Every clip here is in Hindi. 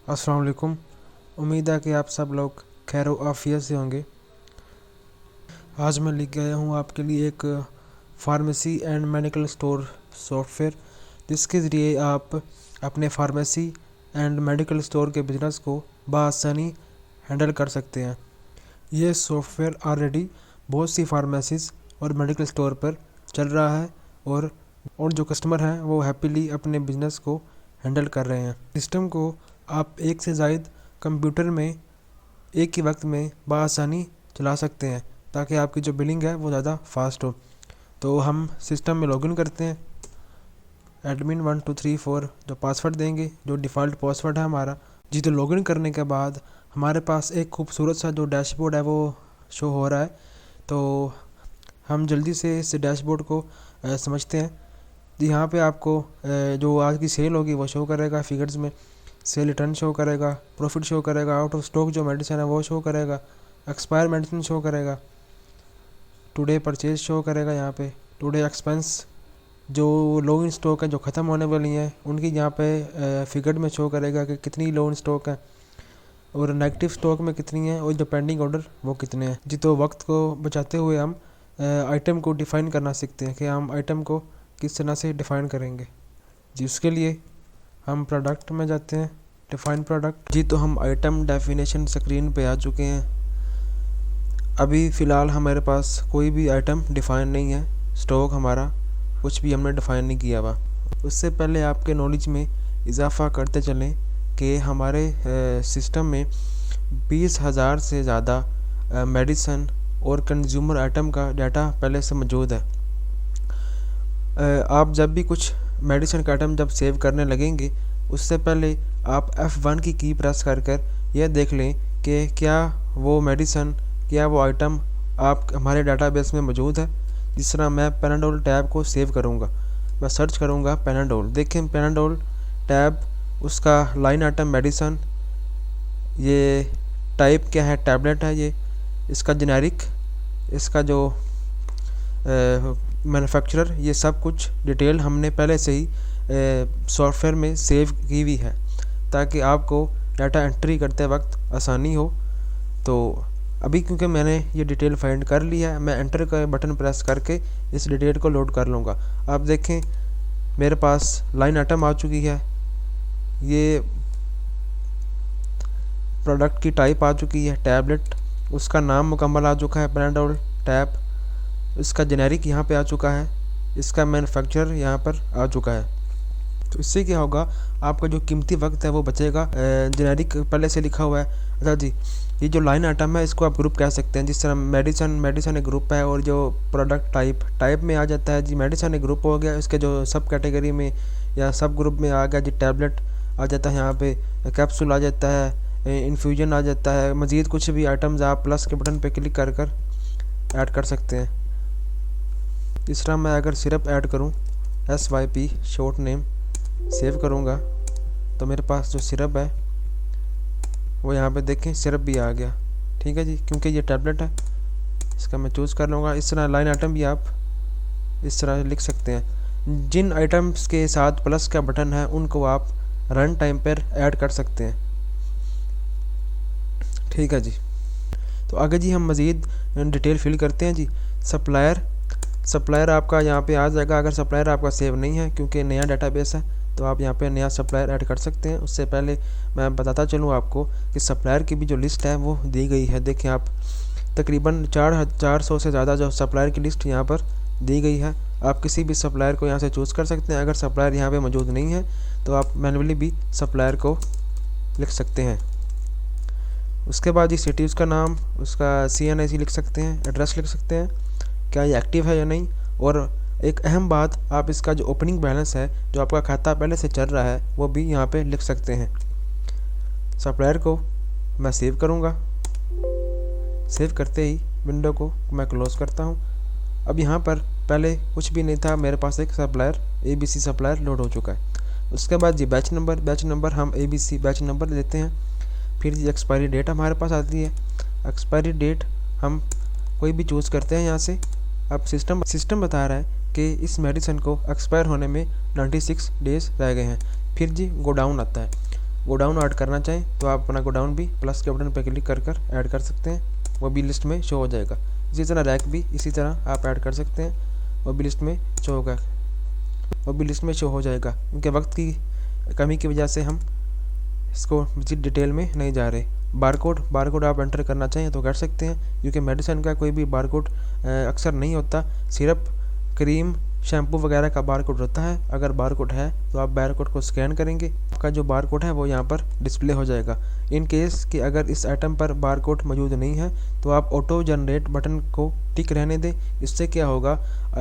अस्सलाम वालेकुम। उम्मीद है कि आप सब लोग खैर आफियत से होंगे। आज मैं लेके आया हूँ आपके लिए एक pharmacy and medical store software, जिसके ज़रिए आप अपने फार्मेसी एंड मेडिकल स्टोर के बिज़नेस को बआसानी हैंडल कर सकते हैं। ये सॉफ्टवेयर ऑलरेडी बहुत सी फार्मेसीज़ और मेडिकल स्टोर पर चल रहा है और जो कस्टमर हैं वो हैप्पीली अपने बिज़नेस को हैंडल कर रहे हैं। सिस्टम को आप एक से ज़ायद कंप्यूटर में एक ही वक्त में बआसानी चला सकते हैं, ताकि आपकी जो बिलिंग है वो ज़्यादा फास्ट हो। तो हम सिस्टम में लॉगिन करते हैं। एडमिन 1234 जो पासवर्ड देंगे, जो डिफ़ॉल्ट पासवर्ड है हमारा जी। तो लॉगिन करने के बाद हमारे पास एक खूबसूरत सा जो डैशबोर्ड है वो शो हो रहा है। तो हम जल्दी से इस डैशबोर्ड को समझते हैं। यहाँ पे आपको जो आज की सेल होगी वो शो करेगा, फिगर्स में सेल रिटर्न शो करेगा, प्रॉफिट शो करेगा, आउट ऑफ स्टॉक जो मेडिसिन है वो शो करेगा, एक्सपायर मेडिसिन शो करेगा, टुडे परचेज शो करेगा, यहाँ पे टुडे एक्सपेंस जो लो इन स्टॉक है जो ख़त्म होने वाली हैं उनकी यहाँ पे फिगर में शो करेगा कि कितनी लो इन स्टॉक है और नेगेटिव स्टॉक में कितनी है और जो पेंडिंग ऑर्डर वो कितने हैं जी। तो वक्त को बचाते हुए हम आइटम को डिफ़ाइन करना सीखते हैं कि हम आइटम को किस तरह से डिफ़ाइन करेंगे जी। उसके लिए हम प्रोडक्ट में जाते हैं, डिफ़ाइन प्रोडक्ट जी। तो हम आइटम डेफिनेशन स्क्रीन पे आ चुके हैं। अभी फ़िलहाल हमारे पास कोई भी आइटम डिफ़ाइन नहीं है, स्टॉक हमारा कुछ भी हमने डिफ़ाइन नहीं किया हुआ। उससे पहले आपके नॉलेज में इजाफ़ा करते चलें कि हमारे सिस्टम में 20,000 से ज़्यादा मेडिसन और कंज्यूमर आइटम का डाटा पहले से मौजूद है। आप जब भी कुछ मेडिसिन का आइटम जब सेव करने लगेंगे उससे पहले आप F1 की प्रेस कर यह देख लें कि क्या वो मेडिसिन, क्या वो आइटम आप हमारे डाटाबेस में मौजूद है। जिस तरह मैं पैनाडोल टैब को सेव करूँगा, मैं सर्च करूँगा पैनाडोल। देखें पैनाडोल टैब, उसका लाइन आइटम मेडिसिन, ये टाइप क्या है, टैबलेट है ये, इसका जेनेरिक, इसका जो मैन्युफैक्चरर, ये सब कुछ डिटेल हमने पहले से ही सॉफ्टवेयर में सेव की हुई है, ताकि आपको डाटा एंट्री करते वक्त आसानी हो। तो अभी क्योंकि मैंने ये डिटेल फाइंड कर लिया है, मैं एंटर का बटन प्रेस करके इस डिटेल को लोड कर लूँगा। आप देखें मेरे पास लाइन आइटम आ चुकी है, ये प्रोडक्ट की टाइप आ चुकी है टैबलेट, उसका नाम मुकम्मल आ चुका है पैनाडोल टैब, इसका जेनेरिक यहाँ पे आ चुका है, इसका मैन्युफैक्चरर यहाँ पर आ चुका है। तो इससे क्या होगा, आपका जो कीमती वक्त है वो बचेगा। जेनेरिक पहले से लिखा हुआ है। अच्छा जी, ये जो लाइन आइटम है इसको आप ग्रुप कह सकते हैं। जिस तरह मेडिसिन एक ग्रुप है और जो प्रोडक्ट टाइप में आ जाता है जी, मेडिसिन एक ग्रुप हो गया, इसके जो सब कैटेगरी में या सब ग्रुप में आ गया जी, टैबलेट आ जाता है, यहाँ पे कैप्सूल आ जाता है, इन्फ्यूजन आ जाता है, मज़ीद कुछ भी आइटम्स आप प्लस के बटन पर क्लिक कर ऐड कर सकते हैं। इस तरह मैं अगर सिरप ऐड करूं, SYP शॉर्ट नेम, सेव करूंगा तो मेरे पास जो सिरप है वो यहाँ पे देखें सिरप भी आ गया। ठीक है जी, क्योंकि ये टैबलेट है इसका मैं चूज़ कर लूँगा। इस तरह लाइन आइटम भी आप इस तरह लिख सकते हैं। जिन आइटम्स के साथ प्लस का बटन है उनको आप रन टाइम पर ऐड कर सकते हैं। ठीक है जी, तो आगे जी हम मज़ीद डिटेल फिल करते हैं जी। सप्लायर आपका यहाँ पे आ जाएगा। अगर सप्लायर आपका सेव नहीं है क्योंकि नया डाटाबेस है तो आप यहाँ पे नया सप्लायर ऐड कर सकते हैं। उससे पहले मैं बताता चलूँ आपको कि सप्लायर की भी जो लिस्ट है वो दी गई है। देखें आप, तकरीबन 400 से ज़्यादा जो सप्लायर की लिस्ट यहाँ पर दी गई है। आप किसी भी सप्लायर को यहाँ से चूज़ कर सकते हैं। अगर सप्लायर यहाँ पर मौजूद नहीं है तो आप मैनुअली भी सप्लायर को लिख सकते हैं। उसके बाद ये सिटी, उसका नाम, उसका CNIC लिख सकते हैं, एड्रेस लिख सकते हैं, क्या ये एक्टिव है या नहीं। और एक अहम बात, आप इसका जो ओपनिंग बैलेंस है, जो आपका खाता पहले से चल रहा है, वो भी यहाँ पे लिख सकते हैं। सप्लायर को मैं सेव करूँगा। सेव करते ही विंडो को मैं क्लोज़ करता हूँ। अब यहाँ पर पहले कुछ भी नहीं था, मेरे पास एक सप्लायर ABC सप्लायर लोड हो चुका है। उसके बाद जी बैच नंबर हम ABC बैच नंबर लेते हैं। फिर जी एक्सपायरी डेट हमारे पास आती है। एक्सपायरी डेट हम कोई भी चूज़ करते हैं यहाँ से। अब सिस्टम बता रहा है कि इस मेडिसिन को एक्सपायर होने में 96 डेज़ रह गए हैं। फिर जी गो डाउन आता है। गोडाउन ऐड करना चाहें तो आप अपना गोडाउन भी प्लस के बटन पर क्लिक कर कर ऐड कर सकते हैं, वो भी लिस्ट में शो हो जाएगा। इसी तरह रैक भी इसी तरह आप ऐड कर सकते हैं, वो भी लिस्ट में शो होगा, वो भी लिस्ट में शो हो जाएगा। क्योंकि वक्त की कमी की वजह से हम इसको विजिट डिटेल में नहीं जा रहे। बारकोड आप एंटर करना चाहें तो कर सकते हैं, क्योंकि मेडिसिन का कोई भी बारकोड अक्सर नहीं होता, सिर्फ क्रीम शैम्पू वगैरह का बारकोड होता है। अगर बारकोड है तो आप बारकोड को स्कैन करेंगे, आपका जो बारकोड है वो यहाँ पर डिस्प्ले हो जाएगा। इन केस कि अगर इस आइटम पर बारकोड मौजूद नहीं है तो आप ऑटो जनरेट बटन को टिक रहने दें। इससे क्या होगा,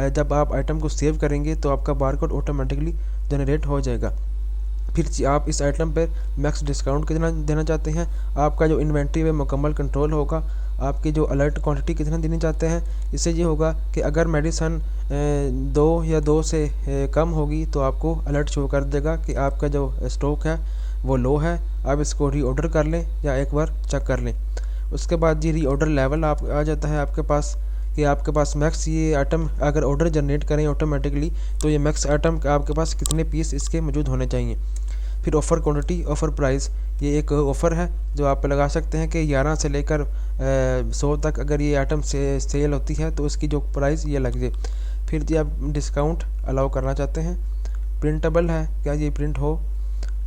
जब आप आइटम को सेव करेंगे तो आपका बारकोड ऑटोमेटिकली जनरेट हो जाएगा। फिर आप इस आइटम पर मैक्स डिस्काउंट कितना देना चाहते हैं, आपका जो इन्वेंट्री में मुकम्मल कंट्रोल होगा, आपकी जो अलर्ट क्वांटिटी कितना देनी चाहते हैं। इससे ये होगा कि अगर मेडिसन 2 या 2 से कम होगी तो आपको अलर्ट शो कर देगा कि आपका जो स्टॉक है वो लो है, आप इसको रीऑर्डर कर लें या एक बार चेक कर लें। उसके बाद ये रीऑर्डर लेवल आप आ जाता है आपके पास कि आपके पास मैक्स ये आइटम अगर ऑर्डर जनरेट करें ऑटोमेटिकली तो ये मैक्स आइटम आपके पास कितने पीस इसके मौजूद होने चाहिए। फिर ऑफ़र क्वांटिटी, ऑफ़र प्राइस, ये एक ऑफ़र है जो आप लगा सकते हैं कि 11 से लेकर 100 तक अगर ये आइटम से सेल होती है तो उसकी जो प्राइस ये लग जाए। फिर जी आप डिस्काउंट अलाउ करना चाहते हैं, प्रिंटेबल है, क्या ये प्रिंट हो,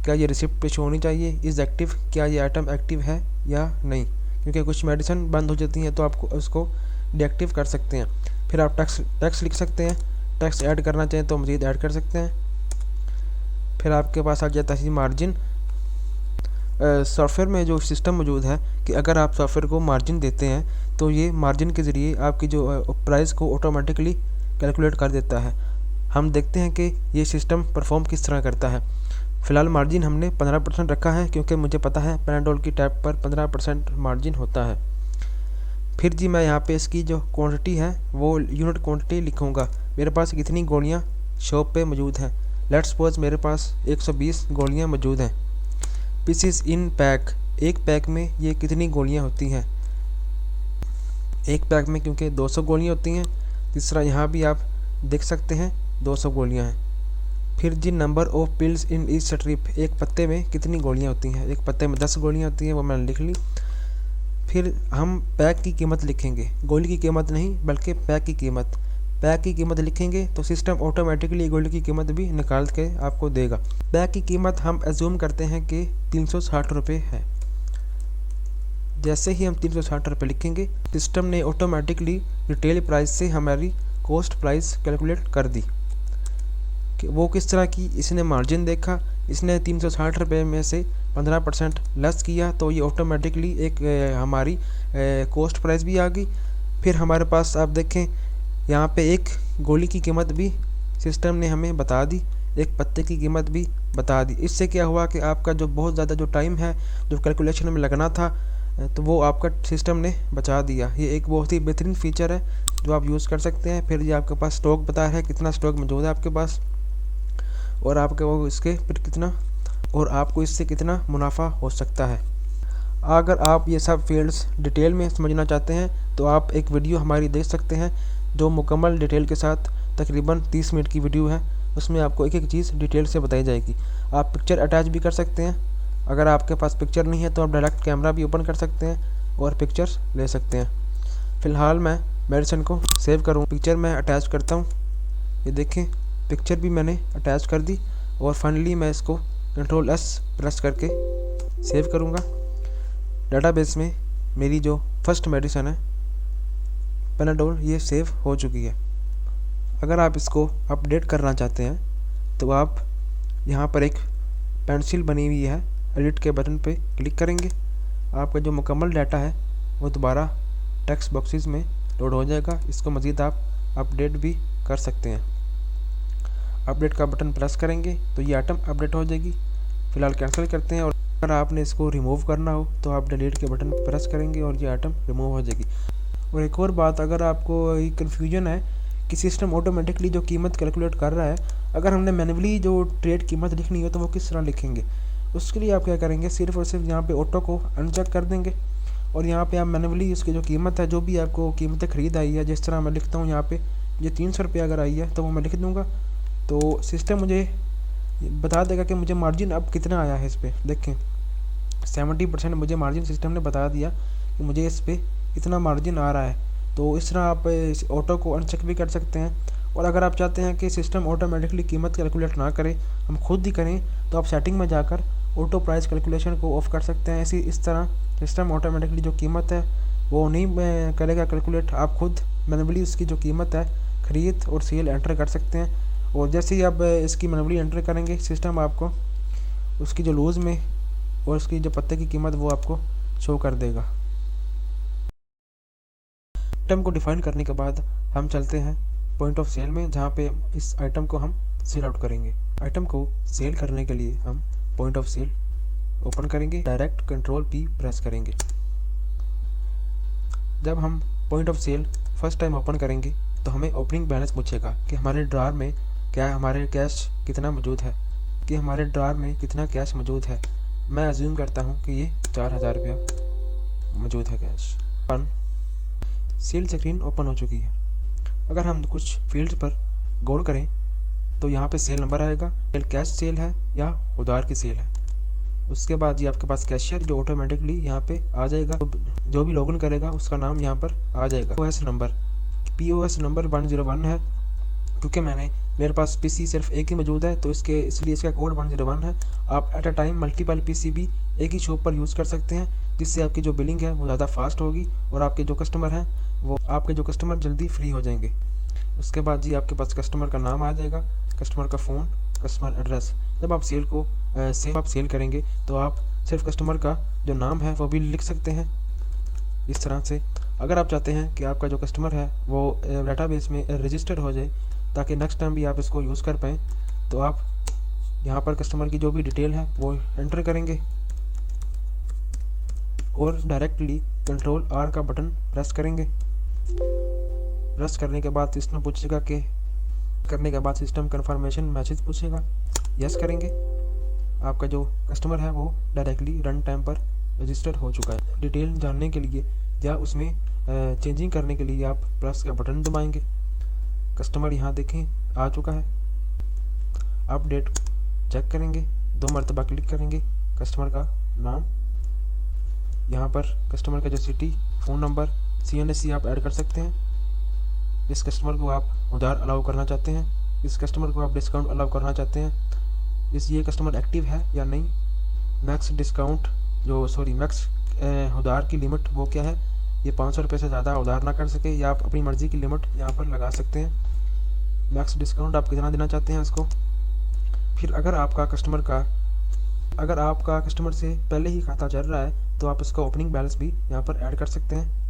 क्या ये रिसिप्ट पे शो होनी चाहिए, इज़ एक्टिव, क्या ये आइटम एक्टिव है या नहीं, क्योंकि कुछ मेडिसिन बंद हो जाती हैं तो आपको उसको डीएक्टिव कर सकते हैं। फिर आप टैक्स लिख सकते हैं, टैक्स ऐड करना चाहें तो मज़ीद ऐड कर सकते हैं। फिर आपके पास आ जाता है मार्जिन। सॉफ्टवेयर में जो सिस्टम मौजूद है कि अगर आप सॉफ्टवेयर को मार्जिन देते हैं तो ये मार्जिन के ज़रिए आपकी जो प्राइस को ऑटोमेटिकली कैलकुलेट कर देता है। हम देखते हैं कि ये सिस्टम परफॉर्म किस तरह करता है। फ़िलहाल मार्जिन हमने 15% रखा है, क्योंकि मुझे पता है पैनाडोल की टैब पर 15% मार्जिन होता है। फिर जी मैं यहाँ पे इसकी जो क्वांटिटी है वो यूनिट क्वांटिटी लिखूँगा, मेरे पास कितनी गोलियाँ शॉप पे मौजूद हैं। लेट्स सपोज मेरे पास 120 गोलियाँ मौजूद हैं। पीसीस इन पैक, एक पैक में ये कितनी गोलियाँ होती हैं, एक पैक में क्योंकि 200 गोलियाँ होती हैं। तीसरा यहाँ भी आप देख सकते हैं 200 गोलियाँ हैं। फिर the number of pills in each strip, एक पत्ते में कितनी गोलियाँ होती हैं, एक पत्ते में 10 गोलियाँ होती हैं, वो मैंने लिख ली। फिर हम पैक की कीमत लिखेंगे, गोली की कीमत नहीं बल्कि पैक की कीमत। पैक की कीमत लिखेंगे तो सिस्टम ऑटोमेटिकली गोली की कीमत भी निकाल के आपको देगा। पैक की कीमत हम एज्यूम करते हैं कि 360 रुपये है। जैसे ही हम 360 रुपये लिखेंगे सिस्टम ने ऑटोमेटिकली रिटेल प्राइस से हमारी कॉस्ट प्राइस कैलकुलेट कर दी। कि वो किस तरह की, इसने मार्जिन देखा, इसने 360 रुपये में से 15% लेस किया तो ये ऑटोमेटिकली एक हमारी कॉस्ट प्राइस भी आ गई। फिर हमारे पास आप देखें यहाँ पे एक गोली की कीमत भी सिस्टम ने हमें बता दी, एक पत्ते की कीमत भी बता दी। इससे क्या हुआ कि आपका जो बहुत ज़्यादा जो टाइम है जो कैलकुलेशन में लगना था तो वो आपका सिस्टम ने बचा दिया। ये एक बहुत ही बेहतरीन फ़ीचर है जो आप यूज़ कर सकते हैं। फिर ये आपके पास स्टॉक बता है कितना स्टॉक मौजूद है आपके पास, और आपके वो इसके फिर कितना, और आपको इससे कितना मुनाफा हो सकता है। अगर आप ये सब फील्ड्स डिटेल में समझना चाहते हैं तो आप एक वीडियो हमारी देख सकते हैं जो मुकम्मल डिटेल के साथ तकरीबन 30 मिनट की वीडियो है, उसमें आपको एक एक चीज़ डिटेल से बताई जाएगी। आप पिक्चर अटैच भी कर सकते हैं, अगर आपके पास पिक्चर नहीं है तो आप डायरेक्ट कैमरा भी ओपन कर सकते हैं और पिक्चर्स ले सकते हैं। फ़िलहाल मैं मेडिसिन को सेव करूँ, पिक्चर मैं अटैच करता हूँ, ये देखें पिक्चर भी मैंने अटैच कर दी। और फाइनली मैं इसको Ctrl+S प्रेस करके सेव करूँगा। डाटाबेस में मेरी जो फर्स्ट मेडिसिन है पैनाडोल ये सेव हो चुकी है। अगर आप इसको अपडेट करना चाहते हैं तो आप यहाँ पर एक पेंसिल बनी हुई है, एडिट के बटन पे क्लिक करेंगे, आपका जो मुकम्मल डाटा है वो दोबारा टेक्स्ट बॉक्सेस में लोड हो जाएगा। इसको मज़ीद आप अपडेट भी कर सकते हैं। अपडेट का बटन प्रेस करेंगे तो ये आइटम अपडेट हो जाएगी। फ़िलहाल कैंसिल करते हैं, और अगर आपने इसको रिमूव करना हो तो आप डिलीट के बटन प्रेस करेंगे और ये आइटम रिमूव हो जाएगी। और एक और बात, अगर आपको ये कन्फ्यूजन है कि सिस्टम ऑटोमेटिकली जो कीमत कैलकुलेट कर रहा है, अगर हमने मैन्युअली जो ट्रेड कीमत लिखनी हो तो वो किस तरह लिखेंगे, उसके लिए आप क्या करेंगे, सिर्फ और सिर्फ यहाँ पे ऑटो को अनचेक कर देंगे और यहाँ पे आप मैन्युअली इसकी जो कीमत है, जो भी आपको कीमतें ख़रीद आई है, जिस तरह मैं लिखता हूँ यहाँ पे ये 300 रुपये अगर आई है तो वो मैं लिख दूँगा। तो सिस्टम मुझे ये बता देगा कि मुझे मार्जिन अब कितना आया है इस पर। देखें 70% मुझे मार्जिन सिस्टम ने बता दिया कि मुझे इस पर इतना मार्जिन आ रहा है। तो इस तरह आप इस ऑटो को अनचेक भी कर सकते हैं। और अगर आप चाहते हैं कि सिस्टम ऑटोमेटिकली कीमत कैलकुलेट ना करे, हम खुद ही करें, तो आप सेटिंग में जाकर ऑटो प्राइस कैलकुलेशन को ऑफ कर सकते हैं। इस तरह सिस्टम ऑटोमेटिकली जो कीमत है वो नहीं करेगा कैलकुलेट, आप खुद मैनुअली उसकी जो कीमत है ख़रीद और सेल एंटर कर सकते हैं। और जैसे ही आप इसकी मैनुअली एंटर करेंगे, सिस्टम आपको उसकी जो लूज़ में और उसकी जो पत्ते की कीमत वो आपको शो कर देगा। आइटम को डिफाइन करने के बाद हम चलते हैं पॉइंट ऑफ सेल में, जहाँ पे इस आइटम को हम सेल आउट करेंगे। आइटम को सेल करने के लिए हम पॉइंट ऑफ सेल ओपन करेंगे, डायरेक्ट कंट्रोल P प्रेस करेंगे। जब हम point of sale first time open करेंगे तो हमें ओपनिंग बैलेंस पूछेगा कि हमारे ड्रॉर में क्या हमारे कैश कितना मौजूद है, कि हमारे ड्रॉर में कितना कैश मौजूद है। मैं अज्यूम करता हूँ कि ये 4000 रुपया मौजूद है कैश। सेल स्क्रीन ओपन हो चुकी है। अगर हम कुछ फील्ड्स पर गौर करें तो यहाँ पे सेल नंबर आएगा, सेल कैश सेल है या उधार की सेल है। उसके बाद ये आपके पास कैशियर जो ऑटोमेटिकली यहाँ पे आ जाएगा, तो जो भी लॉगिन करेगा उसका नाम यहाँ पर आ जाएगा। POS नंबर 101 है, क्योंकि मेरे पास PC सिर्फ एक ही मौजूद है तो इसलिए इसका कोड 101 है। आप at a time multiple PC भी एक ही शॉप पर यूज़ कर सकते हैं, जिससे आपकी जो बिलिंग है वो ज़्यादा फास्ट होगी और आपके जो कस्टमर जल्दी फ्री हो जाएंगे। उसके बाद जी आपके पास कस्टमर का नाम आ जाएगा, कस्टमर का फ़ोन, कस्टमर एड्रेस। जब आप सेल करेंगे तो आप सिर्फ कस्टमर का जो नाम है वो भी लिख सकते हैं इस तरह से। अगर आप चाहते हैं कि आपका जो कस्टमर है वो डेटाबेस में रजिस्टर्ड हो जाए ताकि नेक्स्ट टाइम भी आप इसको यूज़ कर पाएँ, तो आप यहाँ पर कस्टमर की जो भी डिटेल है वो एंटर करेंगे और डायरेक्टली कंट्रोल R का बटन प्रेस करेंगे। प्रेस करने के बाद सिस्टम पूछेगा कि सिस्टम कन्फर्मेशन मैसेज पूछेगा, यस करेंगे। आपका जो कस्टमर है वो डायरेक्टली रन टाइम पर रजिस्टर हो चुका है। डिटेल जानने के लिए या उसमें चेंजिंग करने के लिए आप प्लस का बटन दबाएंगे। कस्टमर यहाँ देखें आ चुका है। आप डेट चेक करेंगे, 2 मरतबा क्लिक करेंगे, कस्टमर का नाम, यहाँ पर कस्टमर का जो सिटी, फ़ोन नंबर, CNSC आप ऐड कर सकते हैं। इस कस्टमर को आप उधार अलाउ करना चाहते हैं, इस कस्टमर को आप डिस्काउंट अलाउ करना चाहते हैं, ये कस्टमर एक्टिव है या नहीं, मैक्स उधार की लिमिट वो क्या है, ये 500 रुपये से ज़्यादा उधार ना कर सके, या आप अपनी मर्ज़ी की लिमिट यहाँ पर लगा सकते हैं। मैक्स डिस्काउंट आप कितना देना चाहते हैं इसको। फिर अगर आपका कस्टमर से पहले ही खाता चल रहा है तो आप इसका ओपनिंग बैलेंस भी यहाँ पर ऐड कर सकते हैं।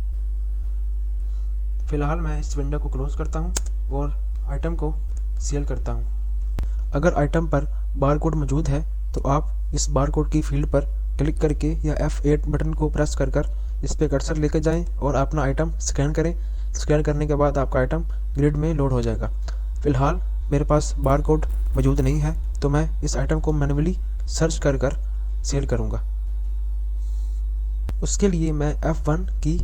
फ़िलहाल मैं इस विंडो को क्लोज़ करता हूँ और आइटम को सेल करता हूँ। अगर आइटम पर बारकोड मौजूद है तो आप इस बारकोड की फील्ड पर क्लिक करके या F8 बटन को प्रेस कर इस पर कर्सर लेकर जाएं और अपना आइटम स्कैन करें। स्कैन करने के बाद आपका आइटम ग्रिड में लोड हो जाएगा। फ़िलहाल मेरे पास बारकोड मौजूद नहीं है तो मैं इस आइटम को मैन्युअली सर्च कर सेल करूँगा। उसके लिए मैं F1 की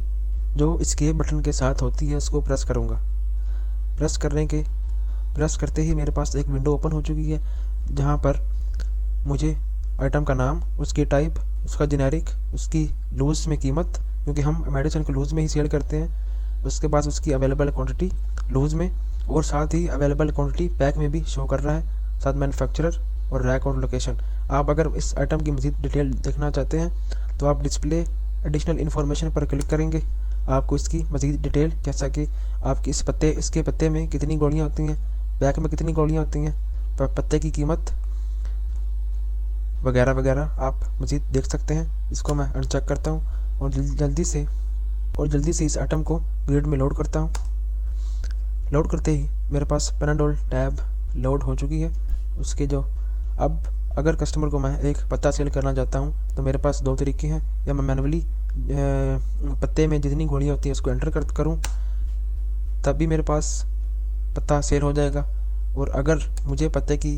जो इसके बटन के साथ होती है उसको प्रेस करूँगा। प्रेस करते ही मेरे पास एक विंडो ओपन हो चुकी है, जहाँ पर मुझे आइटम का नाम, उसकी टाइप, उसका जेनेरिक, उसकी लूज़ में कीमत, क्योंकि हम मेडिसिन को लूज़ में ही सेल करते हैं, उसके बाद उसकी अवेलेबल क्वांटिटी लूज़ में, और साथ ही अवेलेबल क्वांटिटी पैक में भी शो कर रहा है, साथ मैन्युफैक्चरर और रैक और लोकेशन। आप अगर इस आइटम की मज़ीद डिटेल देखना चाहते हैं तो आप डिस्प्ले एडिशनल इन्फॉर्मेशन पर क्लिक करेंगे। आपको इसकी मज़ीद डिटेल, जैसा कि आपकी इसके पत्ते में कितनी गोलियाँ होती हैं, पैक में कितनी गोलियाँ होती हैं, पत्ते की कीमत वगैरह वगैरह आप मज़ीद देख सकते हैं। इसको मैं अनचेक करता हूँ और जल्दी से इस आइटम को ग्रिड में लोड करता हूँ। लोड करते ही मेरे पास पेनाडोल टैब लोड हो चुकी है। उसके जो अब अगर कस्टमर को मैं एक पत्ता सेल करना चाहता हूँ तो मेरे पास 2 तरीके हैं, या मैं मैनुअली पत्ते में जितनी गोलियाँ होती हैं उसको एंटर करूँ, तब भी मेरे पास पत्ता सेल हो जाएगा। और अगर मुझे पत्ते की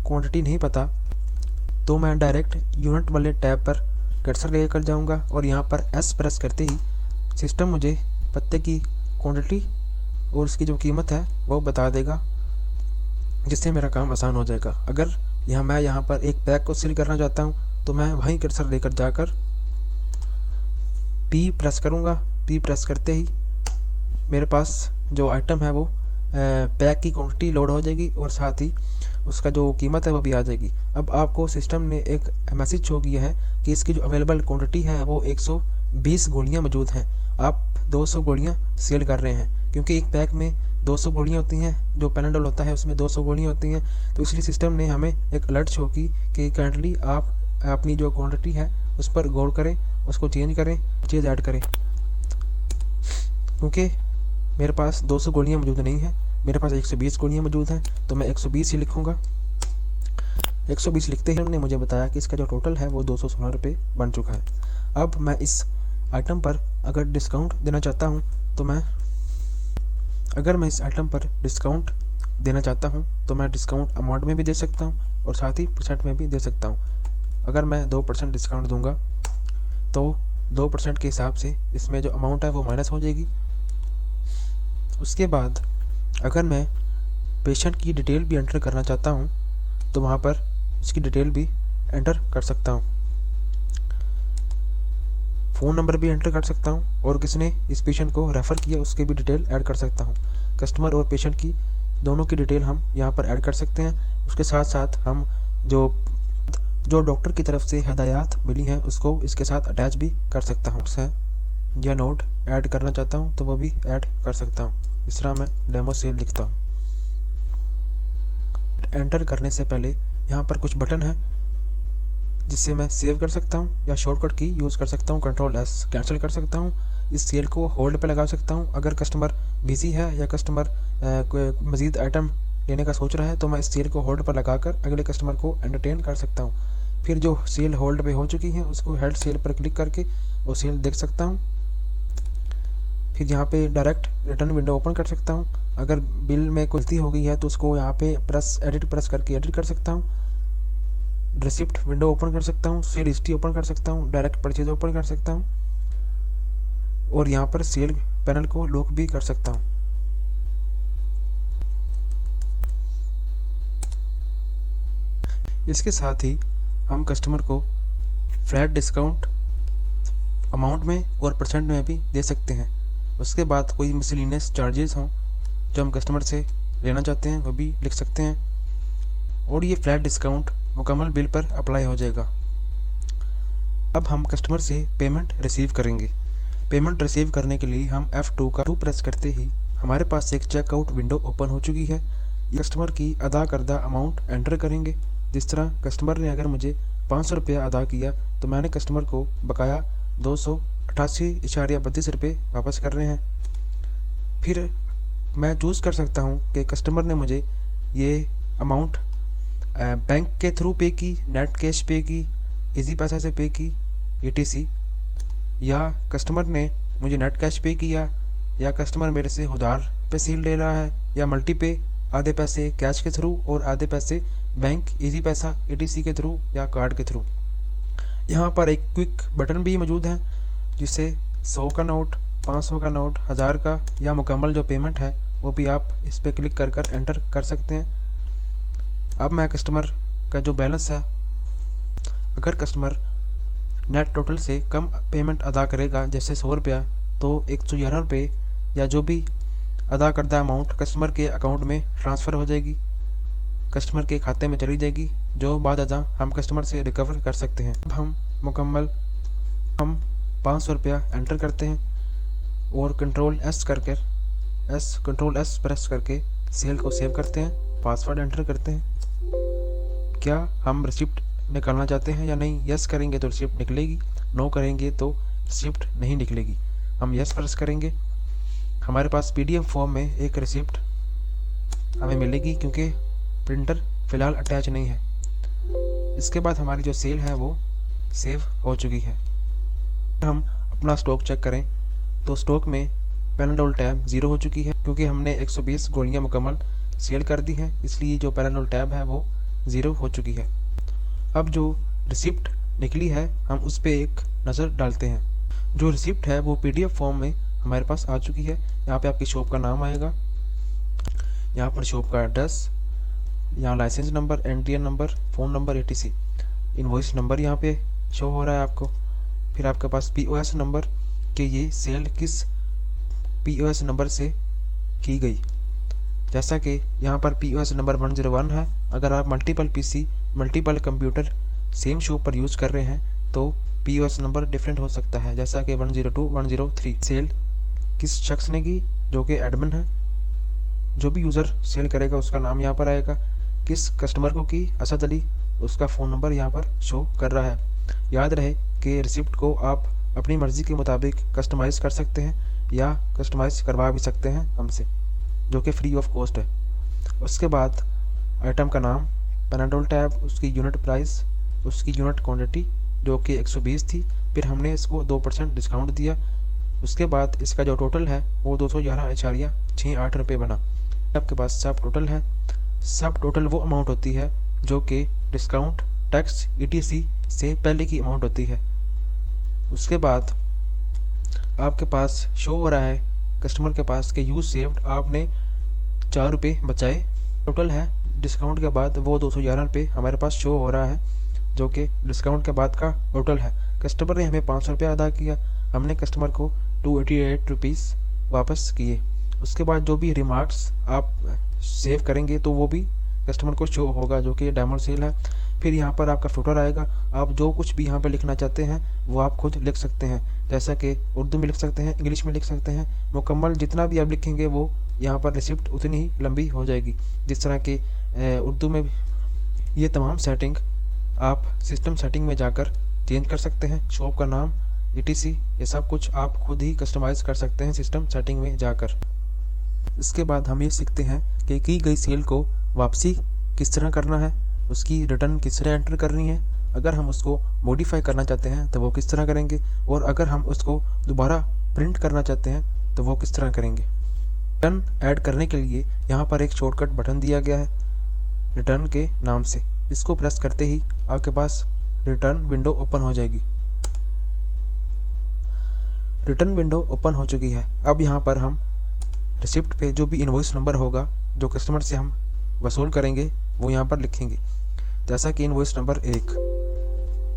क्वांटिटी नहीं पता तो मैं डायरेक्ट यूनिट वाले टैब पर कर्सर लेकर जाऊंगा और यहाँ पर S प्रेस करते ही सिस्टम मुझे पत्ते की क्वांटिटी और उसकी जो कीमत है वो बता देगा, जिससे मेरा काम आसान हो जाएगा। अगर मैं यहाँ पर एक पैक को सील करना चाहता हूँ, तो मैं वहीं कर्सर लेकर जाकर P प्रेस करूँगा। P प्रेस करते ही मेरे पास जो आइटम है वो पैक की क्वांटिटी लोड हो जाएगी और साथ ही उसका जो कीमत है वो भी आ जाएगी। अब आपको सिस्टम ने एक मैसेज शो किया है कि इसकी जो अवेलेबल क्वांटिटी है वो 120 गोलियाँ मौजूद हैं। आप 200 गोलियाँ सेल कर रहे हैं, क्योंकि एक पैक में 200 गोलियाँ होती हैं, जो पैनाडोल होता है उसमें 200 गोलियाँ होती हैं। तो इसलिए सिस्टम ने हमें एक अलर्ट शो की कि करंटली आप अपनी जो क्वांटिटी है उस पर गौर करें, उसको चेंज करें, चीज़ ऐड करें। क्योंकि मेरे पास 200 गोलियाँ मौजूद नहीं हैं, मेरे पास 120 गोलियाँ मौजूद हैं, तो मैं 120 ही लिखूँगा। 120 लिखते ही उन्होंने मुझे बताया कि इसका जो टोटल है वो 216 रुपये बन चुका है। अब मैं इस आइटम पर अगर डिस्काउंट देना चाहता हूँ तो मैं डिस्काउंट अमाउंट में भी दे सकता हूँ और साथ ही परसेंट में भी दे सकता हूँ। अगर मैं 2% डिस्काउंट दूंगा तो 2% के हिसाब से इसमें जो अमाउंट है वो माइनस हो जाएगी। उसके बाद अगर मैं पेशेंट की डिटेल भी एंटर करना चाहता हूँ तो वहाँ पर उसकी डिटेल भी एंटर कर सकता हूँ, फ़ोन नंबर भी एंटर कर सकता हूँ और किसने इस पेशेंट को रेफ़र किया उसके भी डिटेल ऐड कर सकता हूँ। कस्टमर और पेशेंट की दोनों की डिटेल हम यहाँ पर ऐड कर सकते हैं। उसके साथ साथ हम जो डॉक्टर की तरफ से हदायत मिली हैं उसको इसके साथ अटैच भी कर सकता हूँ। या नोट ऐड करना चाहता हूँ तो वो भी ऐड कर सकता हूँ। इस तरह मैं डेमो सेल लिखता हूँ। एंटर करने से पहले यहाँ पर कुछ बटन है जिससे मैं सेव कर सकता हूँ या शॉर्टकट की यूज़ कर सकता हूँ। Ctrl+S कैंसिल कर सकता हूँ। इस सेल को होल्ड पे लगा सकता हूँ। अगर कस्टमर बिजी है या कस्टमर कोई मज़ीद आइटम लेने का सोच रहा है तो मैं इस सेल को होल्ड पर लगाकर अगले कस्टमर को एंटरटेन कर सकता हूँ। फिर जो सेल होल्ड पे हो चुकी है उसको हेड सेल पर क्लिक करके वो सेल देख सकता हूँ। फिर यहाँ पे डायरेक्ट रिटर्न विंडो ओपन कर सकता हूँ। अगर बिल में गलती हो गई है तो उसको यहाँ पे प्रेस करके एडिट कर सकता हूँ। रिसिप्ट विंडो ओपन कर सकता हूँ, सेल हिस्ट्री ओपन कर सकता हूँ, डायरेक्ट परचेज ओपन कर सकता हूँ और यहाँ पर सेल पैनल को लॉक भी कर सकता हूँ। इसके साथ ही हम कस्टमर को फ्लैट डिस्काउंट अमाउंट में और परसेंट में भी दे सकते हैं। उसके बाद कोई मिसलिनियस चार्जेस हों जो हम कस्टमर से लेना चाहते हैं वो भी लिख सकते हैं और ये फ्लैट डिस्काउंट मुकम्मल बिल पर अप्लाई हो जाएगा। अब हम कस्टमर से पेमेंट रिसीव करेंगे। पेमेंट रिसीव करने के लिए हम F2 का 2 प्रेस करते ही हमारे पास एक चेकआउट विंडो ओपन हो चुकी है। कस्टमर की अदा करदा अमाउंट एंटर करेंगे। जिस तरह कस्टमर ने अगर मुझे 500 रुपया अदा किया तो मैंने कस्टमर को बकाया 288.32 रुपये वापस कर रहे हैं। फिर मैं चूज़ कर सकता हूँ कि कस्टमर ने मुझे ये अमाउंट बैंक के थ्रू पे की, नेट कैश पे की, इजी पैसा से पे की, ETC, या कस्टमर ने मुझे नेट कैश पे किया, या कस्टमर मेरे से उधार पे सील ले रहा है, या मल्टी पे, आधे पैसे कैश के थ्रू और आधे पैसे बैंक, इजी पैसा, ETC के थ्रू या कार्ड के थ्रू। यहाँ पर एक क्विक बटन भी मौजूद है जिससे 100 का नोट, 500 का नोट, 1000 का या मुकम्मल जो पेमेंट है वो भी आप इस पर क्लिक कर एंटर कर सकते हैं। अब मैं कस्टमर का जो बैलेंस है, अगर कस्टमर नेट टोटल से कम पेमेंट अदा करेगा जैसे 100 रुपया तो 111 रुपये या जो भी अदा करदा अमाउंट कस्टमर के अकाउंट में ट्रांसफ़र हो जाएगी, कस्टमर के खाते में चली जाएगी, जो बाद अदा हम कस्टमर से रिकवर कर सकते हैं। अब हम 500 रुपया एंटर करते हैं और Ctrl+S प्रेस करके सेल को सेव करते हैं, पासवर्ड एंटर करते हैं। क्या हम रिसिप्ट निकालना चाहते हैं या नहीं? यस करेंगे तो रिसिप्ट निकलेगी, नो करेंगे तो रिसिप्ट नहीं निकलेगी। हम यस प्रेस करेंगे। हमारे पास PDF फॉर्म में एक रिसिप्ट हमें मिलेगी क्योंकि प्रिंटर फ़िलहाल अटैच नहीं है। इसके बाद हमारी जो सेल है वो सेव हो चुकी है। हम अपना स्टॉक चेक करें तो स्टॉक में पैनाडोल टैब 0 हो चुकी है क्योंकि हमने 120 गोलियां मुकम्मल सेल कर दी हैं, इसलिए जो पैनाडोल टैब है वो 0 हो चुकी है। अब जो रिसिप्ट निकली है हम उस पर एक नज़र डालते हैं। जो रिसिप्ट है वो PDF फॉर्म में हमारे पास आ चुकी है। यहाँ पे आपकी शॉप का नाम आएगा, यहाँ पर शॉप का एड्रेस, यहाँ licence number, NTN number, phone number, etc, invoice number यहाँ पे शो हो रहा है आपको। फिर आपके पास पीओएस नंबर कि ये सेल किस पीओएस नंबर से की गई। जैसा कि यहाँ पर पीओएस नंबर 101 है। अगर आप multiple PC, multiple computer same shop पर यूज़ कर रहे हैं तो पीओएस नंबर डिफरेंट हो सकता है, जैसा कि 102, 103। सेल किस शख्स ने की, जो कि एडमिन है। जो भी यूज़र सेल करेगा उसका नाम यहाँ पर आएगा। किस कस्टमर को की, असद अली, उसका फ़ोन नंबर यहाँ पर शो कर रहा है। याद रहे कि रिसिप्ट को आप अपनी मर्ज़ी के मुताबिक कस्टमाइज़ कर सकते हैं या कस्टमाइज़ करवा भी सकते हैं हमसे, जो कि फ्री ऑफ कॉस्ट है। उसके बाद आइटम का नाम, पेनाडोल टैब, उसकी यूनिट प्राइस, उसकी यूनिट क्वांटिटी जो कि 120 थी, फिर हमने इसको 2% डिस्काउंट दिया। उसके बाद इसका जो टोटल है वो 211.68 रुपये बना। आपके पास सब टोटल है। सब टोटल वो अमाउंट होती है जो कि डिस्काउंट, टैक्स, ईटीसी से पहले की अमाउंट होती है। उसके बाद आपके पास शो हो रहा है कस्टमर के पास कि यूज़ सेव्ड, आपने 4 रुपये बचाए। टोटल है डिस्काउंट के बाद वो 211 रुपये हमारे पास शो हो रहा है, जो कि डिस्काउंट के बाद का टोटल है। कस्टमर ने हमें 500 रुपये अदा किया, हमने कस्टमर को 288 रुपीज़ वापस किए। उसके बाद जो भी रिमार्क्स आप सेव करेंगे तो वो भी कस्टमर को शो होगा, जो कि डेमो सेल है। फिर यहाँ पर आपका फुटर आएगा। आप जो कुछ भी यहाँ पर लिखना चाहते हैं वो आप खुद लिख सकते हैं, जैसा कि उर्दू में लिख सकते हैं, इंग्लिश में लिख सकते हैं। मुकम्मल जितना भी आप लिखेंगे वो यहाँ पर रिसिप्ट उतनी ही लंबी हो जाएगी। जिस तरह कि उर्दू में ये तमाम सेटिंग आप सिस्टम सेटिंग में जाकर चेंज कर सकते हैं। शॉप का नाम, ईटीसी, ये सब कुछ आप खुद ही कस्टमाइज़ कर सकते हैं सिस्टम सेटिंग में जाकर। इसके बाद हम ये सीखते हैं कि की गई सेल को वापसी किस तरह करना है, उसकी रिटर्न किस तरह एंटर करनी है। अगर हम उसको मॉडिफाई करना चाहते हैं तो वो किस तरह करेंगे, और अगर हम उसको दोबारा प्रिंट करना चाहते हैं तो वो किस तरह करेंगे। रिटर्न ऐड करने के लिए यहाँ पर एक शॉर्टकट बटन दिया गया है रिटर्न के नाम से। इसको प्रेस करते ही आपके पास रिटर्न विंडो ओपन हो जाएगी। रिटर्न विंडो ओपन हो चुकी है। अब यहाँ पर हम रिसिप्ट पे जो भी इनवॉइस नंबर होगा जो कस्टमर से हम वसूल करेंगे वो यहाँ पर लिखेंगे। जैसा कि इनवॉइस नंबर 1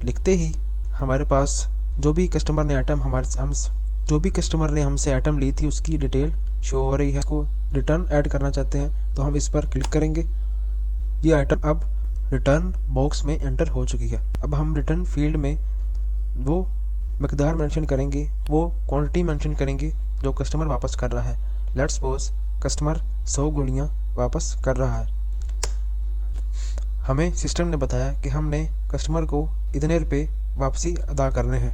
लिखते ही हमारे पास जो भी कस्टमर ने हमसे आइटम ली थी उसकी डिटेल शो हो रही है। इसको रिटर्न ऐड करना चाहते हैं तो हम इस पर क्लिक करेंगे। ये आइटम अब रिटर्न बॉक्स में एंटर हो चुकी है। अब हम रिटर्न फील्ड में वो मकदार मेंशन करेंगे, वो क्वांटिटी मेंशन करेंगे जो कस्टमर वापस कर रहा है। लेट्स सपोज कस्टमर 100 गोलियां वापस कर रहा है। हमें सिस्टम ने बताया कि हमने कस्टमर को इतने रुपए वापसी अदा करने हैं,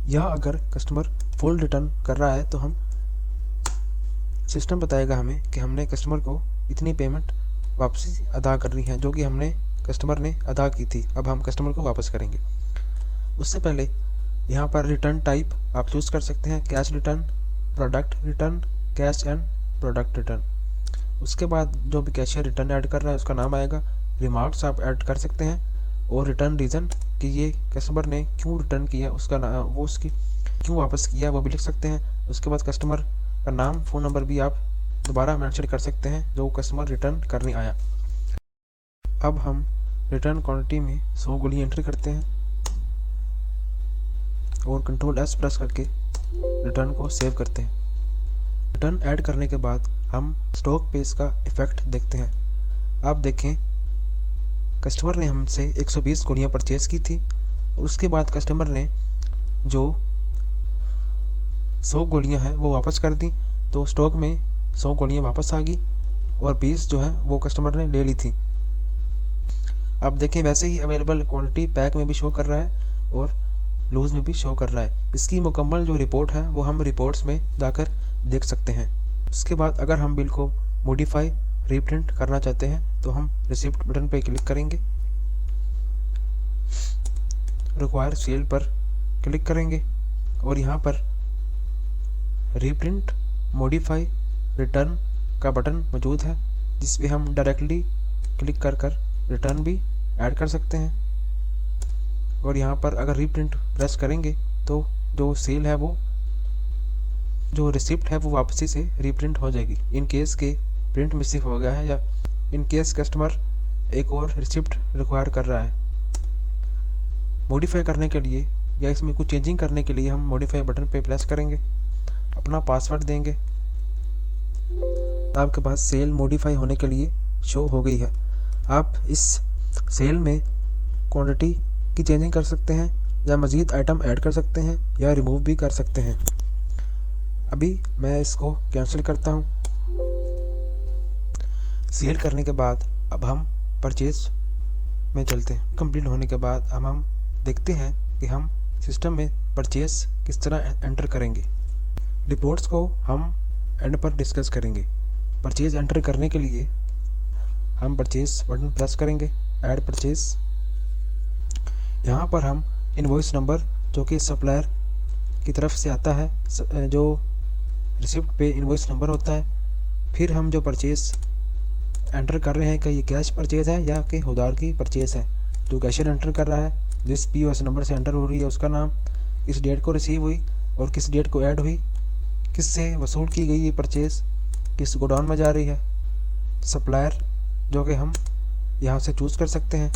या अगर कस्टमर फुल रिटर्न कर रहा है तो हम सिस्टम बताएगा हमें कि हमने कस्टमर को इतनी पेमेंट वापसी अदा करनी है जो कि हमने कस्टमर ने अदा की थी। अब हम कस्टमर को वापस करेंगे। उससे पहले यहाँ पर रिटर्न टाइप आप चूज़ कर सकते हैं, cash return, product return, cash and product return. उसके बाद जो भी कैशियर रिटर्न ऐड कर रहा है उसका नाम आएगा। रिमार्क्स आप ऐड कर सकते हैं, और रिटर्न रीज़न कि ये कस्टमर ने क्यों रिटर्न किया उसका नाम, वो उसकी क्यों वापस किया वो भी लिख सकते हैं। उसके बाद कस्टमर का नाम, फ़ोन नंबर भी आप दोबारा मेंशन कर सकते हैं जो कस्टमर रिटर्न करने आया। अब हम रिटर्न क्वांटिटी में 100 गोली एंटर करते हैं और कंट्रोल S प्रेस करके रिटर्न को सेव करते हैं। रिटर्न ऐड करने के बाद हम स्टॉक पे इसका इफ़ेक्ट देखते हैं। आप देखें कस्टमर ने हमसे 120 गोलियाँ परचेज की थी, और उसके बाद कस्टमर ने जो 100 गोलियाँ हैं वो वापस कर दी, तो स्टॉक में 100 गोलियाँ वापस आ गई और 20 जो है वो कस्टमर ने ले ली थी। आप देखें वैसे ही अवेलेबल क्वांटिटी पैक में भी शो कर रहा है और लूज़ में भी शो कर रहा है। इसकी मुकम्मल जो रिपोर्ट है वो हम रिपोर्ट्स में जाकर देख सकते हैं। उसके बाद अगर हम बिल को मॉडिफाई, रीप्रिंट करना चाहते हैं तो हम रिसिप्ट बटन पर क्लिक करेंगे, रिक्वायर सेल पर क्लिक करेंगे और यहाँ पर रीप्रिंट, मॉडिफाई, रिटर्न का बटन मौजूद है जिस पे हम डायरेक्टली क्लिक कर रिटर्न भी ऐड कर सकते हैं। और यहाँ पर अगर रीप्रिंट प्रेस करेंगे तो जो सेल है वो, जो रिसिप्ट है वो वापसी से रीप्रिंट हो जाएगी। इन केस के प्रिंट मिसिंग हो गया है या इन केस कस्टमर एक और रिसिप्ट रिक्वायर कर रहा है। मॉडिफाई करने के लिए या इसमें कुछ चेंजिंग करने के लिए हम मॉडिफाई बटन पे प्रेस करेंगे, अपना पासवर्ड देंगे। आपके पास सेल मॉडिफाई होने के लिए शो हो गई है। आप इस सेल में क्वांटिटी की चेंजिंग कर सकते हैं या मज़ीद आइटम ऐड कर सकते हैं या रिमूव भी कर सकते हैं। अभी मैं इसको कैंसिल करता हूँ। सेल करने के बाद अब हम परचेज में चलते हैं। कंप्लीट होने के बाद अब हम देखते हैं कि हम सिस्टम में परचेज किस तरह एंटर करेंगे। रिपोर्ट्स को हम एंड पर डिस्कस करेंगे। परचेज एंटर करने के लिए हम परचेज बटन प्रेस करेंगे, ऐड परचेज। यहाँ पर हम इनवॉइस नंबर जो कि सप्लायर की तरफ से आता है, जो रिसिप्ट पे इनवॉइस नंबर होता है, फिर हम जो परचेज एंटर कर रहे हैं कि ये कैश परचेज है या कि उधार की परचेज है, जो कैशियर एंटर कर रहा है, जिस POS नंबर से एंटर हो रही है उसका नाम, किस डेट को रिसीव हुई और किस डेट को ऐड हुई, किससे वसूल की गई ये परचेज, किस गोडाउन में जा रही है, सप्लायर जो कि हम यहाँ से चूज़ कर सकते हैं।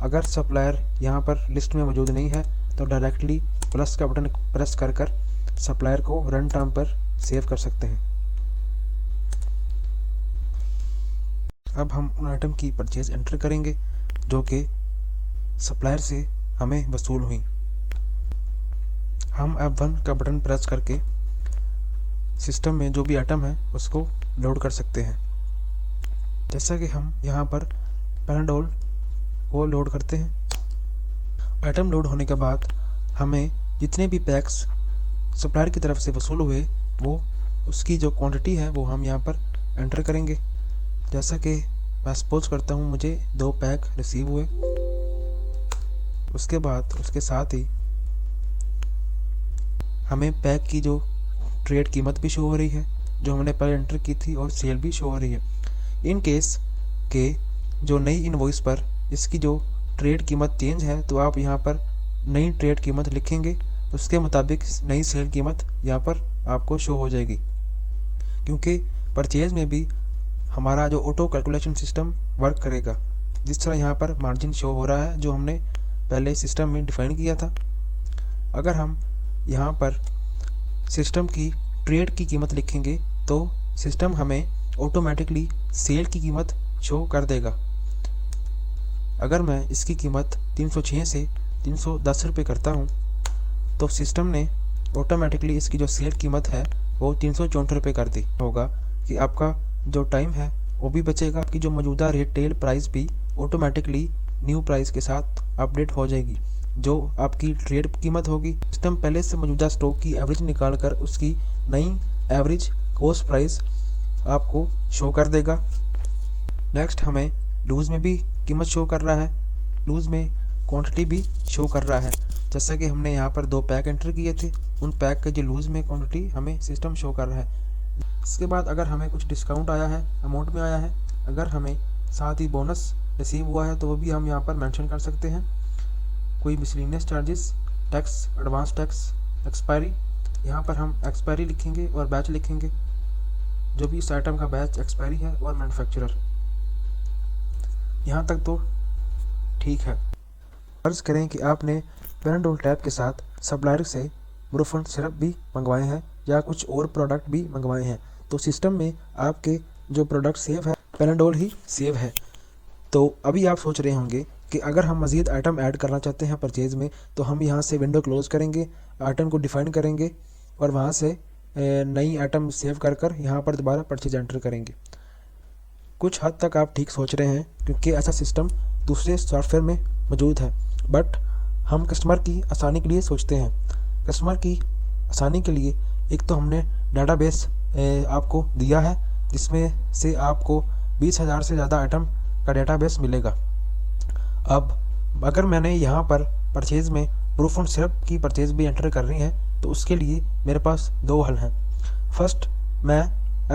अगर सप्लायर यहाँ पर लिस्ट में मौजूद नहीं है तो डायरेक्टली प्लस का बटन प्रेस कर सप्लायर को रन टाइम पर सेव कर सकते हैं। अब हम उन आइटम की परचेज एंटर करेंगे जो कि सप्लायर से हमें वसूल हुई। हम F1 का बटन प्रेस करके सिस्टम में जो भी आइटम है उसको लोड कर सकते हैं। जैसा कि हम यहाँ पर पैनाडोल को लोड करते हैं। आइटम लोड होने के बाद हमें जितने भी पैक्स सप्लायर की तरफ से वसूल हुए वो उसकी जो क्वांटिटी है वो हम यहाँ पर एंटर करेंगे। जैसा कि मैं सपोज करता हूँ मुझे 2 पैक रिसीव हुए, उसके बाद उसके साथ ही हमें पैक की जो ट्रेड कीमत भी शो हो रही है जो हमने पहले एंटर की थी और सेल भी शो हो रही है। इन केस के जो नई इनवॉइस पर इसकी जो ट्रेड कीमत चेंज है तो आप यहाँ पर नई ट्रेड कीमत लिखेंगे, उसके मुताबिक नई सेल कीमत यहाँ पर आपको शो हो जाएगी। क्योंकि परचेज में भी हमारा जो ऑटो कैलकुलेशन सिस्टम वर्क करेगा, जिस तरह यहाँ पर मार्जिन शो हो रहा है जो हमने पहले सिस्टम में डिफाइन किया था। अगर हम यहाँ पर सिस्टम की ट्रेड की कीमत लिखेंगे तो सिस्टम हमें ऑटोमेटिकली सेल की कीमत शो कर देगा। अगर मैं इसकी कीमत 306 से 310 रुपये करता हूँ तो सिस्टम ने ऑटोमेटिकली इसकी जो सेल कीमत है वो 364 रुपये कर दी होगा कि आपका जो टाइम है वो भी बचेगा, कि जो मौजूदा रिटेल प्राइस भी ऑटोमेटिकली न्यू प्राइस के साथ अपडेट हो जाएगी। जो आपकी ट्रेड कीमत होगी सिस्टम पहले से मौजूदा स्टॉक की एवरेज निकाल कर उसकी नई एवरेज कॉस्ट प्राइस आपको शो कर देगा। नेक्स्ट हमें लूज़ में भी कीमत शो कर रहा है, लूज़ में क्वांटिटी भी शो कर रहा है। जैसा कि हमने यहाँ पर 2 पैक एंटर किए थे, उन पैक के जो लूज़ में क्वांटिटी हमें सिस्टम शो कर रहा है। इसके बाद अगर हमें कुछ डिस्काउंट आया है, अमाउंट में आया है, अगर हमें साथ ही बोनस रिसीव हुआ है तो वो भी हम यहाँ पर मेंशन कर सकते हैं। कोई miscellaneous charges, tax, advance tax, expiry, यहाँ पर हम एक्सपायरी लिखेंगे और बैच लिखेंगे, जो भी इस आइटम का बैच एक्सपायरी है, और मैन्युफैक्चरर। यहाँ तक तो ठीक है। फर्ज करें कि आपने पैनाडोल टैब के साथ सप्लायर से ब्रूफन सिरप भी मंगवाए हैं या कुछ और प्रोडक्ट भी मंगवाए हैं, तो सिस्टम में आपके जो प्रोडक्ट सेव है पैनाडोल ही सेव है। तो अभी आप सोच रहे होंगे कि अगर हम मज़ीद आइटम ऐड करना चाहते हैं परचेज़ में तो हम यहाँ से विंडो क्लोज़ करेंगे, आइटम को डिफ़ाइन करेंगे और वहाँ से नई आइटम सेव कर यहाँ पर दोबारा परचेज एंटर करेंगे। कुछ हद तक आप ठीक सोच रहे हैं क्योंकि ऐसा सिस्टम दूसरे सॉफ्टवेयर में मौजूद है, बट हम कस्टमर की आसानी के लिए सोचते हैं। कस्टमर की आसानी के लिए एक तो हमने डेटाबेस आपको दिया है जिसमें से आपको 20,000 से ज़्यादा आइटम का डेटाबेस मिलेगा। अब अगर मैंने यहाँ पर परचेज़ में प्रूफ ऑन सिरप की परचेज़ भी एंटर करनी है तो उसके लिए मेरे पास 2 हल हैं। फर्स्ट, मैं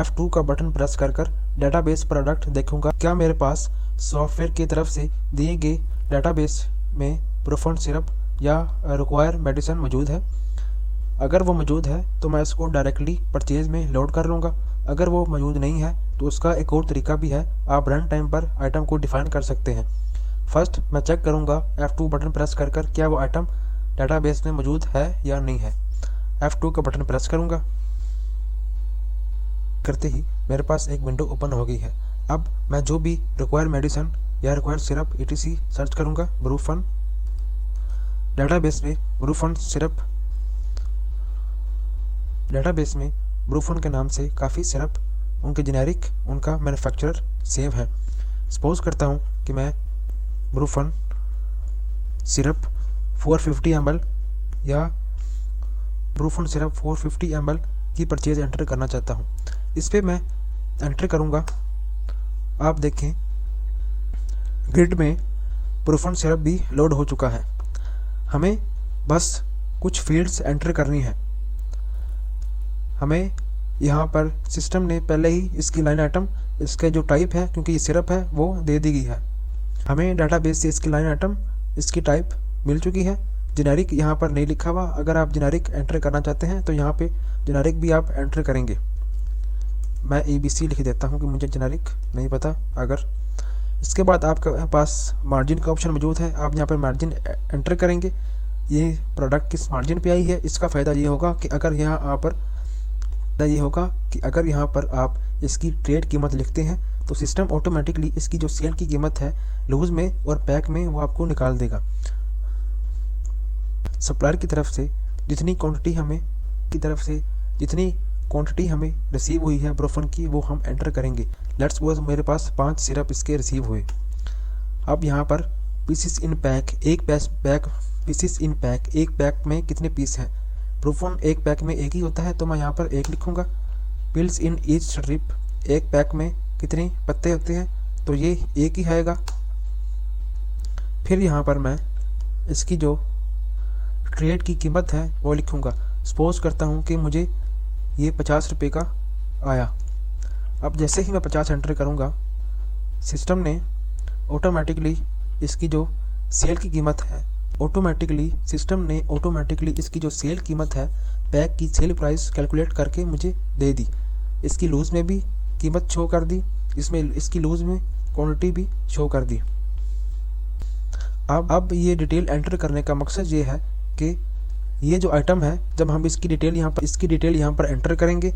F2 का बटन प्रेस कर डेटाबेस प्रोडक्ट देखूंगा क्या मेरे पास सॉफ्टवेयर की तरफ से दिए गए डेटाबेस में प्रूफ ऑन सिरप या रिक्वायर मेडिसिन मौजूद है। अगर वो मौजूद है तो मैं इसको डायरेक्टली परचेज़ में लोड कर लूँगा। अगर वो मौजूद नहीं है तो उसका एक और तरीका भी है, आप रन टाइम पर आइटम को डिफाइन कर सकते हैं। फर्स्ट मैं चेक करूँगा F2 बटन प्रेस कर क्या वो आइटम डाटाबेस में मौजूद है या नहीं है। F2 का बटन प्रेस करूँगा, करते ही मेरे पास एक विंडो ओपन हो गई है। अब मैं जो भी रिक्वायर मेडिसिन या रिक्वायर सिरप etc सर्च करूँगा ब्रूफन। डेटाबेस में ब्रूफन के नाम से काफ़ी सिरप, उनके जेनेरिक, उनका मैन्युफैक्चरर सेव है। सपोज करता हूँ कि मैं ब्रूफन सिरप 450 ml या ब्रूफन सिरप 450 ml की परचेज एंटर करना चाहता हूँ। इस पर मैं एंटर करूँगा। आप देखें ग्रिड में ब्रूफन सिरप भी लोड हो चुका है। हमें बस कुछ फील्ड्स एंटर करनी है। हमें यहाँ पर सिस्टम ने पहले ही इसकी लाइन आइटम, इसका जो टाइप है, क्योंकि ये सिरप है, वो दे दी गई है। हमें डाटाबेस से इसकी लाइन आइटम, इसकी टाइप मिल चुकी है। जेनेरिक यहाँ पर नहीं लिखा हुआ। अगर आप जेनेरिक एंटर करना चाहते हैं तो यहाँ पे जेनेरिक भी आप एंटर करेंगे। मैं ABC लिख देता हूँ कि मुझे जेनेरिक नहीं पता। अगर इसके बाद आपके पास मार्जिन का ऑप्शन मौजूद है, आप यहाँ पर मार्जिन एंटर करेंगे। ये प्रोडक्ट किस मार्जिन पे आई है, इसका फ़ायदा ये होगा कि अगर यहाँ पर आप इसकी ट्रेड कीमत लिखते हैं तो सिस्टम ऑटोमेटिकली इसकी जो सेल की कीमत है लूज में और पैक में वो आपको निकाल देगा। सप्लायर की तरफ से जितनी क्वांटिटी हमें रिसीव हुई है ब्रूफन की, वो हम एंटर करेंगे। लेट्स सपोज मेरे पास 5 सिरप इसके रिसीव हुए। अब यहाँ पर पीसेस इन पैक, एक पैक में कितने पीस हैं। ब्रूफन एक पैक में एक ही होता है तो मैं यहाँ पर एक लिखूँगा। पिल्स इन ईच स्ट्रिप, एक पैक में कितने पत्ते होते हैं, तो ये एक ही आएगा। फिर यहाँ पर मैं इसकी जो ट्रेड की कीमत है वो लिखूँगा। सपोज करता हूँ कि मुझे ये 50 रुपये का आया। अब जैसे ही मैं 50 एंटर करूँगा, सिस्टम ने ऑटोमेटिकली इसकी जो सेल की कीमत है, इसकी जो सेल कीमत है, पैक की सेल प्राइस कैलकुलेट करके मुझे दे दी। इसकी लूज़ में भी कीमत शो कर दी, इसमें इसकी लूज़ में क्वांटिटी भी शो कर दी। अब ये डिटेल एंटर करने का मकसद ये है कि ये जो आइटम है, जब हम इसकी डिटेल यहाँ पर एंटर करेंगे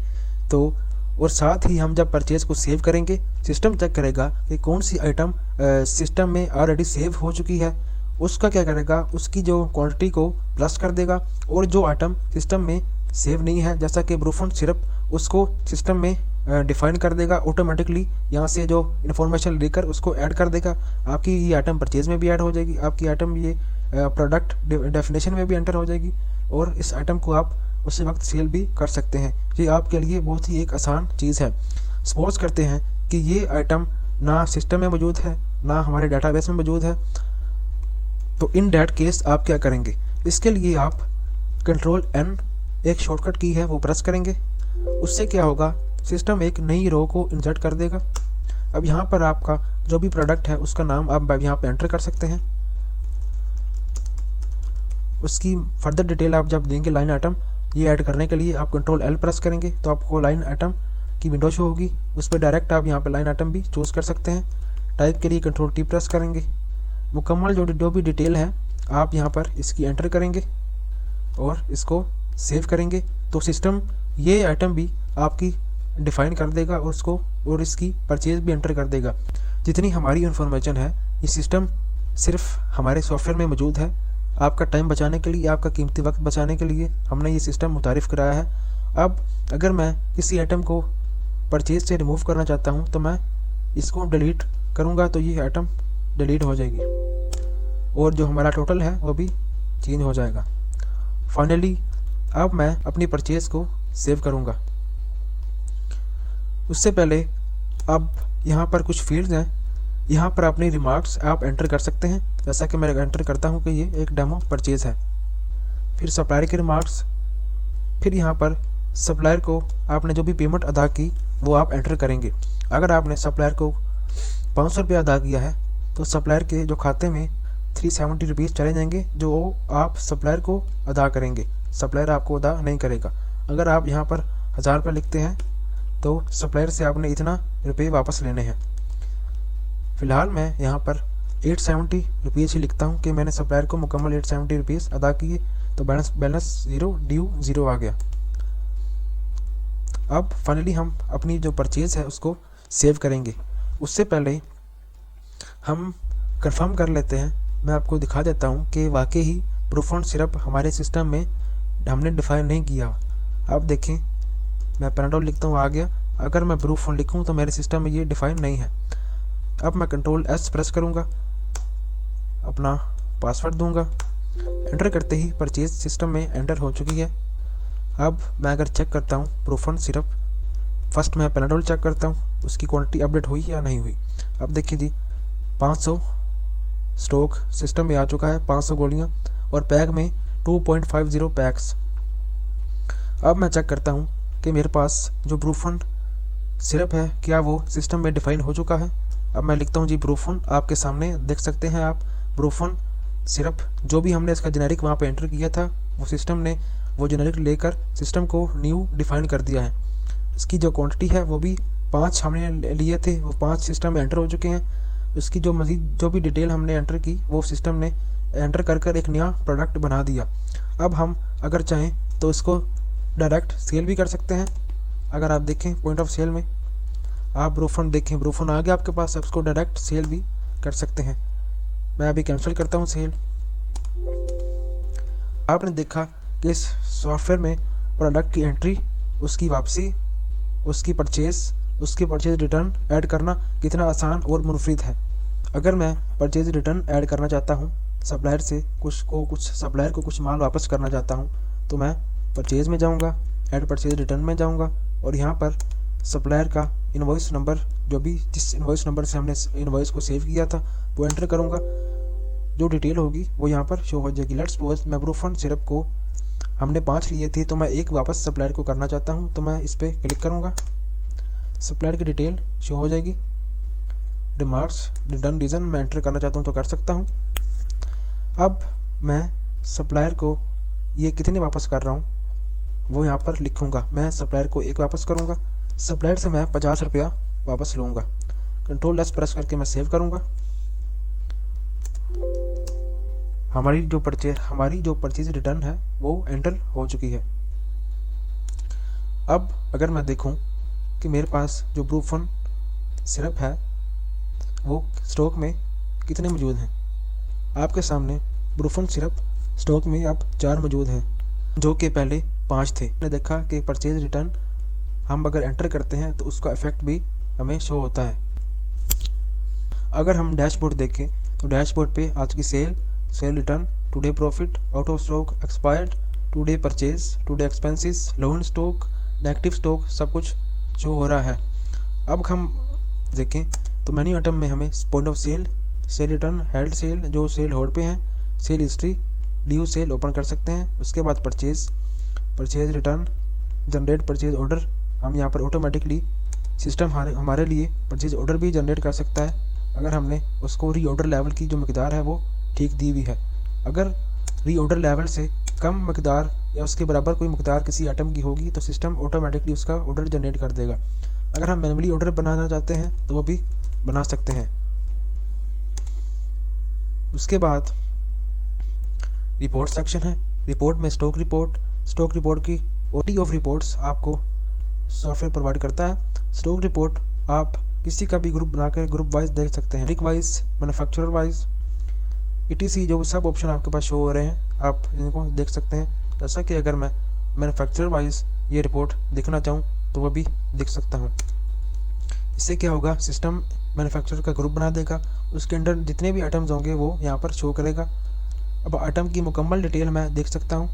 तो, और साथ ही हम जब परचेज को सेव करेंगे, सिस्टम चेक करेगा कि कौन सी आइटम सिस्टम में ऑलरेडी सेव हो चुकी है। उसका क्या करेगा, उसकी जो क्वांटिटी को प्लस कर देगा, और जो आइटम सिस्टम में सेव नहीं है, जैसा कि ब्रूफन सिरप, उसको सिस्टम में डिफाइन कर देगा ऑटोमेटिकली। यहाँ से जो इन्फॉर्मेशन लेकर उसको ऐड कर देगा। आपकी ये आइटम परचेज में भी ऐड हो जाएगी, आपकी आइटम ये प्रोडक्ट डेफिनेशन में भी एंटर हो जाएगी, और इस आइटम को आप उसी वक्त सेल भी कर सकते हैं। ये आपके लिए बहुत ही एक आसान चीज़ है। सपोज करते हैं कि ये आइटम ना सिस्टम में मौजूद है, ना हमारे डाटाबेस में मौजूद है, तो इन डैट केस आप क्या करेंगे। इसके लिए आप Ctrl+N एक शॉर्टकट की है वो प्रेस करेंगे। उससे क्या होगा, सिस्टम एक नई रो को इंसर्ट कर देगा। अब यहाँ पर आपका जो भी प्रोडक्ट है उसका नाम आप यहाँ पे एंटर कर सकते हैं। उसकी फर्दर डिटेल आप जब देंगे लाइन आइटम ये ऐड करने के लिए, आप Ctrl+L प्रेस करेंगे तो आपको लाइन आइटम की विंडो शो होगी। उस पर डायरेक्ट आप यहाँ पे लाइन आइटम भी चूज़ कर सकते हैं। टाइप के लिए Ctrl+T प्रेस करेंगे। मुकम्मल जो भी डिटेल है आप यहाँ पर इसकी एंटर करेंगे और इसको सेव करेंगे, तो सिस्टम ये आइटम भी आपकी डिफाइन कर देगा और उसको, और इसकी परचेज भी एंटर कर देगा। जितनी हमारी इन्फॉर्मेशन है ये सिस्टम सिर्फ हमारे सॉफ्टवेयर में मौजूद है। आपका टाइम बचाने के लिए, आपका कीमती वक्त बचाने के लिए हमने ये सिस्टम मुतारिफ़ कराया है। अब अगर मैं किसी आइटम को परचेज से रिमूव करना चाहता हूँ तो मैं इसको डिलीट करूँगा तो ये आइटम डिलीट हो जाएगी और जो हमारा टोटल है वो भी चेंज हो जाएगा। फाइनली अब मैं अपनी परचेज़ को सेव करूँगा। उससे पहले अब यहाँ पर कुछ फील्ड्स हैं, यहाँ पर अपनी रिमार्क्स आप एंटर कर सकते हैं। जैसा कि मैं एंटर करता हूँ कि ये एक डेमो परचेज़ है। फिर सप्लायर के रिमार्क्स, फिर यहाँ पर सप्लायर को आपने जो भी पेमेंट अदा की वो आप एंटर करेंगे। अगर आपने सप्लायर को 500 रुपये अदा किया है तो सप्लायर के जो खाते में 370 रुपीज़ चले जाएंगे, जो आप सप्लायर को अदा करेंगे। सप्लायर आपको अदा नहीं करेगा। अगर आप यहाँ पर 1000 रुपये लिखते हैं तो सप्लायर से आपने इतना रुपये वापस लेने हैं। फ़िलहाल मैं यहाँ पर 870 रुपीज़ ही लिखता हूँ कि मैंने सप्लायर को मुकम्मल 870 रुपीज़ अदा किए, तो बैलेंस ज़ीरो, ड्यू ज़ीरो आ गया। अब फाइनली हम अपनी जो परचेज़ है उसको सेव करेंगे। उससे पहले हम कंफर्म कर लेते हैं, मैं आपको दिखा देता हूँ कि वाकई ही ब्रूफोन सिरप हमारे सिस्टम में हमने डिफ़ाइन नहीं किया। अब देखें, मैं पैनाडोल लिखता हूँ, आ गया। अगर मैं ब्रूफोन लिखूँ तो मेरे सिस्टम में ये डिफ़ाइन नहीं है। अब मैं कंट्रोल एस प्रेस करूँगा, अपना पासवर्ड दूंगा, एंटर करते ही परचेज सिस्टम में एंटर हो चुकी है। अब मैं अगर चेक करता हूँ ब्रूफोन सिरप, फर्स्ट मैं पैनाडोल चेक करता हूँ उसकी क्वांटिटी अपडेट हुई या नहीं हुई। अब देखिए जी 500 स्टॉक सिस्टम में आ चुका है, 500 गोलियाँ, और पैक में 2.50 पैक्स। अब मैं चेक करता हूँ कि मेरे पास जो ब्रूफोन सिरप है क्या वो सिस्टम में डिफ़ाइन हो चुका है। अब मैं लिखता हूँ जी ब्रूफोन, आपके सामने देख सकते हैं आप ब्रूफोन सिरप, जो भी हमने इसका जेनेरिक वहाँ पे एंटर किया था वो सिस्टम ने वो जेनेरिक लेकर सिस्टम को न्यू डिफ़ाइन कर दिया है। इसकी जो क्वांटिटी है वो भी 5 हमने लिए थे, वो 5 सिस्टम में एंटर हो चुके हैं। उसकी जो मज़ीद जो भी डिटेल हमने एंटर की वो सिस्टम ने एंटर कर एक नया प्रोडक्ट बना दिया। अब हम अगर चाहें तो इसको डायरेक्ट सेल भी कर सकते हैं। अगर आप देखें पॉइंट ऑफ सेल में आप ब्रूफोन देखें, ब्रूफोन आ गया आपके पास, आप इसको डायरेक्ट सेल भी कर सकते हैं। मैं अभी कैंसिल करता हूँ सेल। आपने देखा कि इस सॉफ्टवेयर में प्रोडक्ट की एंट्री, उसकी वापसी, उसकी परचेज रिटर्न ऐड करना कितना आसान और मुनफरिद है। अगर मैं परचेज रिटर्न ऐड करना चाहता हूँ, सप्लायर से सप्लायर को कुछ माल वापस करना चाहता हूँ, तो मैं परचेज में जाऊँगा, ऐड परचेज रिटर्न में जाऊँगा, और यहाँ पर सप्लायर का इनवॉइस नंबर, जो भी जिस इनवॉइस नंबर से हमने इनवॉइस को सेव किया था वो एंटर करूँगा। जो डिटेल होगी वो यहाँ पर शो हो जाएगी। लेट्स सपोज मैं ब्रूफोन सिरप को हमने 5 लिए थे, तो मैं एक वापस सप्लायर को करना चाहता हूँ, तो मैं इस पर क्लिक करूँगा, सप्लायर की डिटेल शो हो जाएगी। रिमार्क्स रिटर्न रीज़न मैं एंटर करना चाहता हूँ तो कर सकता हूँ। अब मैं सप्लायर को ये कितने वापस कर रहा हूँ वो यहाँ पर लिखूँगा। मैं सप्लायर को एक वापस करूँगा, सप्लायर से मैं 50 रुपया वापस लूँगा। कंट्रोल एस प्रेस करके मैं सेव करूँगा। हमारी जो परचेज रिटर्न है वो एंटर हो चुकी है। अब अगर मैं देखूं कि मेरे पास जो ब्रूफोन सिरप है वो स्टॉक में कितने मौजूद हैं, आपके सामने ब्रूफोन सिरप स्टॉक में अब 4 मौजूद हैं, जो कि पहले 5 थे। मैंने देखा कि परचेज रिटर्न हम अगर एंटर करते हैं तो उसका इफेक्ट भी हमें शो होता है। अगर हम डैशबोर्ड देखें तो डैशबोर्ड पे आज की cell return, today profit, out of stock, expired, today purchase, today expenses, low in stock, negative stock, सब कुछ शो हो रहा है। अब हम देखें तो मेन्यू आइटम में हमें point of sale return, held sale, जो सेल होल्ड पे हैं, sale history, due sale open कर सकते हैं। उसके बाद purchase return, generate purchase order, हम यहाँ पर ऑटोमेटिकली सिस्टम हमारे लिए परचेज ऑर्डर भी जनरेट कर सकता है अगर हमने उसको रीऑर्डर लेवल की जो मकदार है वो ठीक दी हुई है। अगर रीऑर्डर लेवल से कम मकदार या उसके बराबर कोई मकदार किसी आइटम की होगी तो सिस्टम ऑटोमेटिकली उसका ऑर्डर जनरेट कर देगा। अगर हम मैनुअली ऑर्डर बनाना चाहते हैं तो वो भी बना सकते हैं। उसके बाद रिपोर्ट सेक्शन है। रिपोर्ट में स्टॉक रिपोर्ट की ओटी ऑफ रिपोर्ट्स आपको सॉफ्टवेयर प्रोवाइड करता है। स्टॉक रिपोर्ट आप किसी का भी ग्रुप बनाकर ग्रुप वाइज देख सकते हैं, वाइज, मैन्युफैक्चरर वाइज, ETC, जो सब ऑप्शन आपके पास शो हो रहे हैं आप इनको देख सकते हैं। जैसा कि अगर मैं मैन्युफैक्चरर वाइज ये रिपोर्ट देखना चाहूँ तो वह भी देख सकता हूँ। इससे क्या होगा, सिस्टम मैन्युफैक्चरर का ग्रुप बना देगा, उसके अंदर जितने भी आइटम्स होंगे वो यहाँ पर शो करेगा। अब आइटम की मुकम्मल डिटेल मैं देख सकता हूँ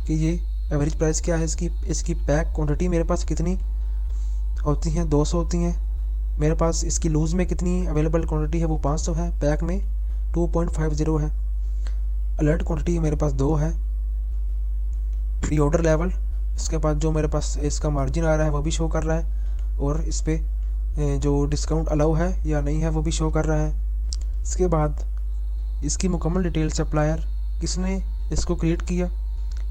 कि ये एवरेज प्राइस क्या है, इसकी पैक क्वांटिटी मेरे पास कितनी होती हैं, 200 होती हैं मेरे पास। इसकी लूज़ में कितनी अवेलेबल क्वांटिटी है वो 500 है, पैक में 2.50 है। अलर्ट क्वांटिटी मेरे पास 2 है। प्री ऑर्डर लेवल, इसके बाद जो मेरे पास इसका मार्जिन आ रहा है वो भी शो कर रहा है, और इस पर जो डिस्काउंट अलाउ है या नहीं है वो भी शो कर रहा है। इसके बाद इसकी मुकम्मल डिटेल, सप्लायर किसने इसको क्रिएट किया,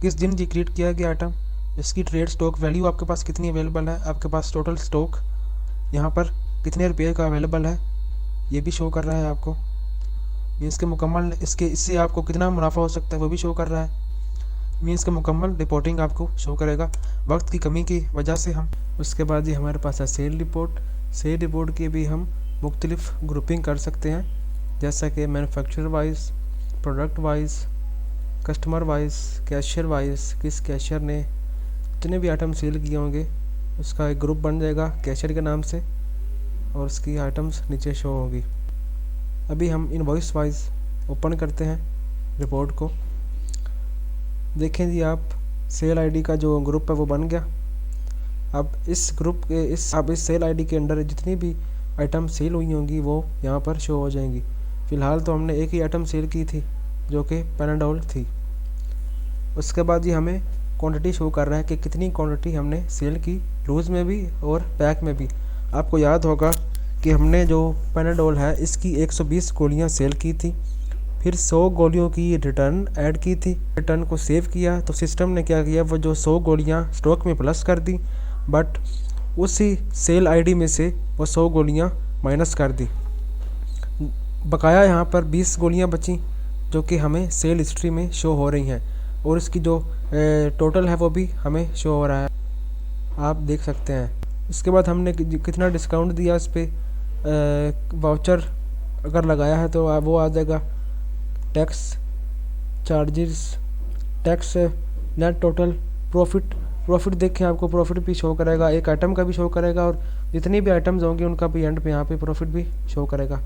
किस दिन जी क्रिएट किया गया आइटम, इसकी ट्रेड स्टॉक वैल्यू आपके पास कितनी अवेलेबल है, आपके पास टोटल स्टॉक यहाँ पर कितने रुपये का अवेलेबल है ये भी शो कर रहा है आपको। मीन्स के मुकम्मल इससे आपको कितना मुनाफा हो सकता है वो भी शो कर रहा है। मीन्स के मुकम्मल रिपोर्टिंग आपको शो करेगा। वक्त की कमी की वजह से हम उसके बाद ये हमारे पास है सेल रिपोर्ट। सेल रिपोर्ट की भी हम मुख्तलिफ ग्रुपिंग कर सकते हैं, जैसा कि manufacturer wise, product wise, customer wise, cashier wise, किस कैशियर ने जितने भी आइटम सेल किए होंगे उसका एक ग्रुप बन जाएगा कैशियर के नाम से और उसकी आइटम्स नीचे शो होगी। अभी हम इनवॉइस वाइज ओपन करते हैं रिपोर्ट को। देखें जी आप, सेल आईडी का जो ग्रुप है वो बन गया। अब इस ग्रुप के इस सेल आईडी के अंडर जितनी भी आइटम सेल हुई होंगी वो यहाँ पर शो हो जाएंगी। फ़िलहाल तो हमने एक ही आइटम सेल की थी जो कि पैनाडोल थी। उसके बाद ये हमें क्वांटिटी शो कर रहा है कि कितनी क्वांटिटी हमने सेल की, लूज़ में भी और पैक में भी। आपको याद होगा कि हमने जो पैनाडोल है इसकी 120 गोलियाँ सेल की थी, फिर 100 गोलियों की रिटर्न ऐड की थी। रिटर्न को सेव किया तो सिस्टम ने क्या किया, वो जो 100 गोलियाँ स्टॉक में प्लस कर दी, बट उसी सेल आईडी में से वो 100 गोलियाँ माइनस कर दी। बकाया यहाँ पर 20 गोलियाँ बची जो कि हमें सेल हिस्ट्री में शो हो रही हैं और इसकी जो टोटल है वो भी हमें शो हो रहा है, आप देख सकते हैं। उसके बाद हमने कितना डिस्काउंट दिया इस पर वाउचर अगर लगाया है तो वो आ जाएगा tax, charges, tax, net total, profit देखें आपको प्रॉफिट भी शो करेगा, एक आइटम का भी शो करेगा और जितनी भी आइटम्स होंगे उनका भी एंड पे यहाँ पे प्रॉफिट भी शो करेगा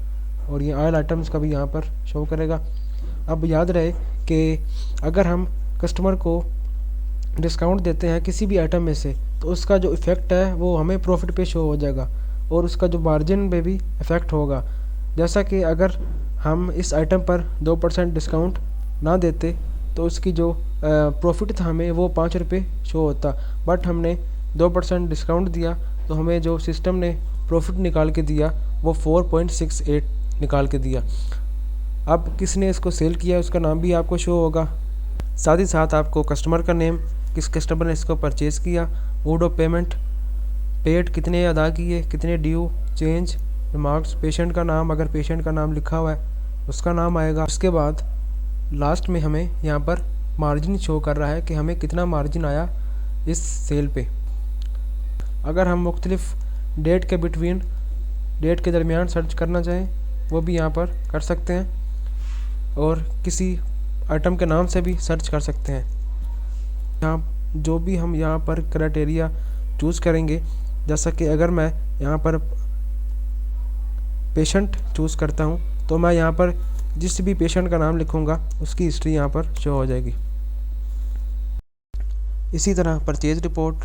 और ये ऑयल आइटम्स का भी यहाँ पर शो करेगा। अब याद रहे कि अगर हम कस्टमर को डिस्काउंट देते हैं किसी भी आइटम में से तो उसका जो इफ़ेक्ट है वो हमें प्रॉफिट पे शो हो जाएगा और उसका जो मार्जिन पे भी इफ़ेक्ट होगा। जैसा कि अगर हम इस आइटम पर 2% डिस्काउंट ना देते तो उसकी जो प्रॉफिट था हमें वो 5 रुपये शो होता, बट हमने 2% डिस्काउंट दिया तो हमें जो सिस्टम ने प्रॉफिट निकाल के दिया वो 4.68 निकाल के दिया। अब किसने इसको सेल किया उसका नाम भी आपको शो होगा, साथ ही साथ आपको कस्टमर का नेम, किस कस्टमर ने इसको परचेज़ किया, मोड ऑफ पेमेंट, पेड कितने अदा किए, कितने ड्यू, चेंज, रिमार्क्स, पेशेंट का नाम, अगर पेशेंट का नाम लिखा हुआ है उसका नाम आएगा। उसके बाद लास्ट में हमें यहाँ पर मार्जिन शो कर रहा है कि हमें कितना मार्जिन आया इस सेल पे। अगर हम मुख्तलिफ डेट के दरमियान सर्च करना चाहें वो भी यहाँ पर कर सकते हैं और किसी आइटम के नाम से भी सर्च कर सकते हैं। यहाँ जो भी हम यहाँ पर क्राइटेरिया चूज़ करेंगे, जैसा कि अगर मैं यहाँ पर पेशेंट चूज़ करता हूँ तो मैं यहाँ पर जिस भी पेशेंट का नाम लिखूँगा उसकी हिस्ट्री यहाँ पर शो हो जाएगी। इसी तरह परचेज रिपोर्ट,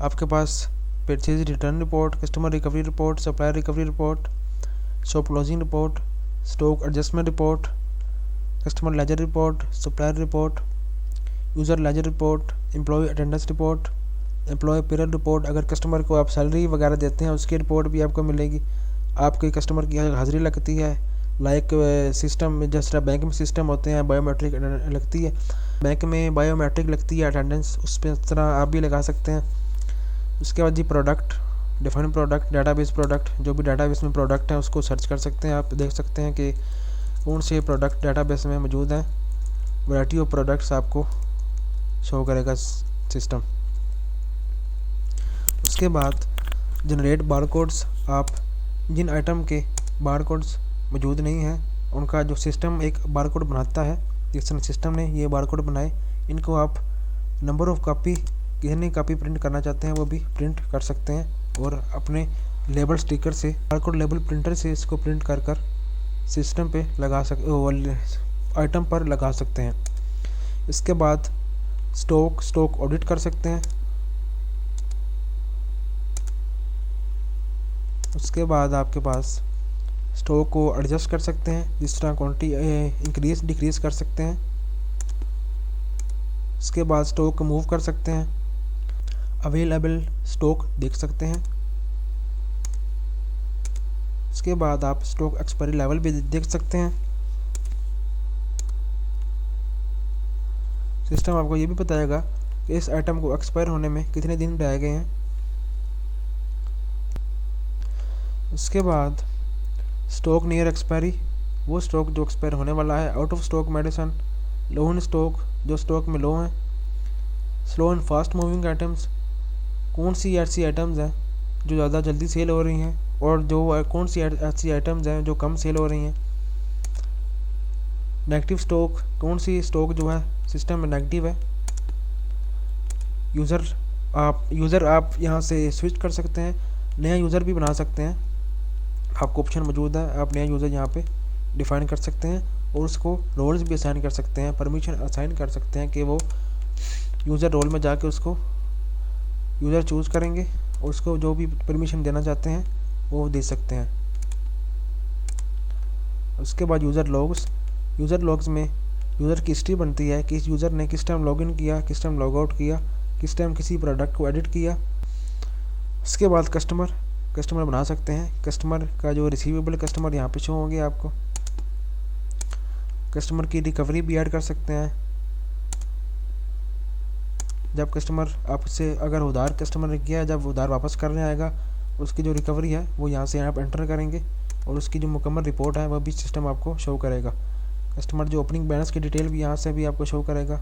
आपके पास purchase return report, customer recovery report, supplier recovery report, shop closing report, stock adjustment report, customer ledger report, supplier report, user ledger report, employ attendance report, employ payroll report. अगर कस्टमर को आप सैलरी वगैरह देते हैं उसकी रिपोर्ट भी आपको मिलेगी। आपके कस्टमर की हाज़िरी लगती है, लाइक सिस्टम में जिस तरह बैंक में सिस्टम होते हैं बायोमेट्रिक लगती है, बैंक में बायोमेट्रिक लगती है अटेंडेंस, उस पर इस तरह आप भी लगा सकते हैं। उसके बाद the product, define product, database product, जो भी डाटाबेस में प्रोडक्ट है उसको सर्च कर सकते हैं। आप देख सकते हैं कि कौन से प्रोडक्ट डाटाबेस में मौजूद हैं। वैरायटी ऑफ प्रोडक्ट्स आपको शो करेगा सिस्टम। उसके बाद जनरेट बारकोड्स, आप जिन आइटम के बारकोड्स मौजूद नहीं हैं उनका जो सिस्टम एक बारकोड बनाता है, जिस तरह सिस्टम ने ये बारकोड बनाए, इनको आप नंबर ऑफ़ कापी, कितनी कापी प्रिंट करना चाहते हैं वो भी प्रिंट कर सकते हैं और अपने लेबल स्टिकर से, बारकोड लेबल प्रिंटर से इसको प्रिंट कर कर सिस्टम पे लगा आइटम पर लगा सकते हैं। इसके बाद स्टॉक ऑडिट कर सकते हैं। उसके बाद आपके पास स्टॉक को एडजस्ट कर सकते हैं, जिस तरह क्वांटिटी इंक्रीज डिक्रीज कर सकते हैं। उसके बाद स्टॉक को मूव कर सकते हैं, अवेलेबल स्टॉक देख सकते हैं। उसके बाद आप स्टॉक एक्सपायरी लेवल भी देख सकते हैं। सिस्टम आपको ये भी बताएगा कि इस आइटम को एक्सपायर होने में कितने दिन रह गए हैं। उसके बाद स्टॉक नियर एक्सपायरी, वो स्टॉक जो एक्सपायर होने वाला है। Out of stock medicine, low in stock, जो स्टॉक में लो हैं। Slow and fast moving items, कौन सी ऐसी आइटम्स हैं जो ज़्यादा जल्दी सेल हो रही हैं, और जो कौन सी ऐसी आइटम्स हैं जो कम सेल हो रही हैं। नेगेटिव स्टॉक, कौन सी स्टॉक जो है सिस्टम में नेगेटिव है। यूज़र आप यहाँ से स्विच कर सकते हैं, नया यूज़र भी बना सकते हैं, आपको ऑप्शन मौजूद है। आप नया यूज़र यहाँ पे डिफ़ाइन कर सकते हैं और उसको रोल्स भी असाइन कर सकते हैं, परमिशन असाइन कर सकते हैं कि वो यूज़र रोल में जाके उसको यूज़र चूज़ करेंगे और उसको जो भी परमिशन देना चाहते हैं वो दे सकते हैं। उसके बाद यूज़र लॉग्स में यूज़र की हिस्ट्री बनती है कि इस यूज़र ने किस टाइम लॉगिन किया, किस टाइम लॉग आउट किया, किस टाइम किसी प्रोडक्ट को एडिट किया। उसके बाद कस्टमर बना सकते हैं। कस्टमर का जो रिसीवेबल कस्टमर यहाँ पे शो होंगे आपको। कस्टमर की रिकवरी भी ऐड कर सकते हैं। जब कस्टमर आपसे अगर उधार कस्टमर ने किया है, जब उधार वापस करने आएगा, उसकी जो रिकवरी है वो यहाँ से आप एंटर करेंगे और उसकी जो मुकम्मल रिपोर्ट है वह भी सिस्टम आपको शो करेगा। कस्टमर जो ओपनिंग बैलेंस की डिटेल भी यहाँ से भी आपको शो करेगा।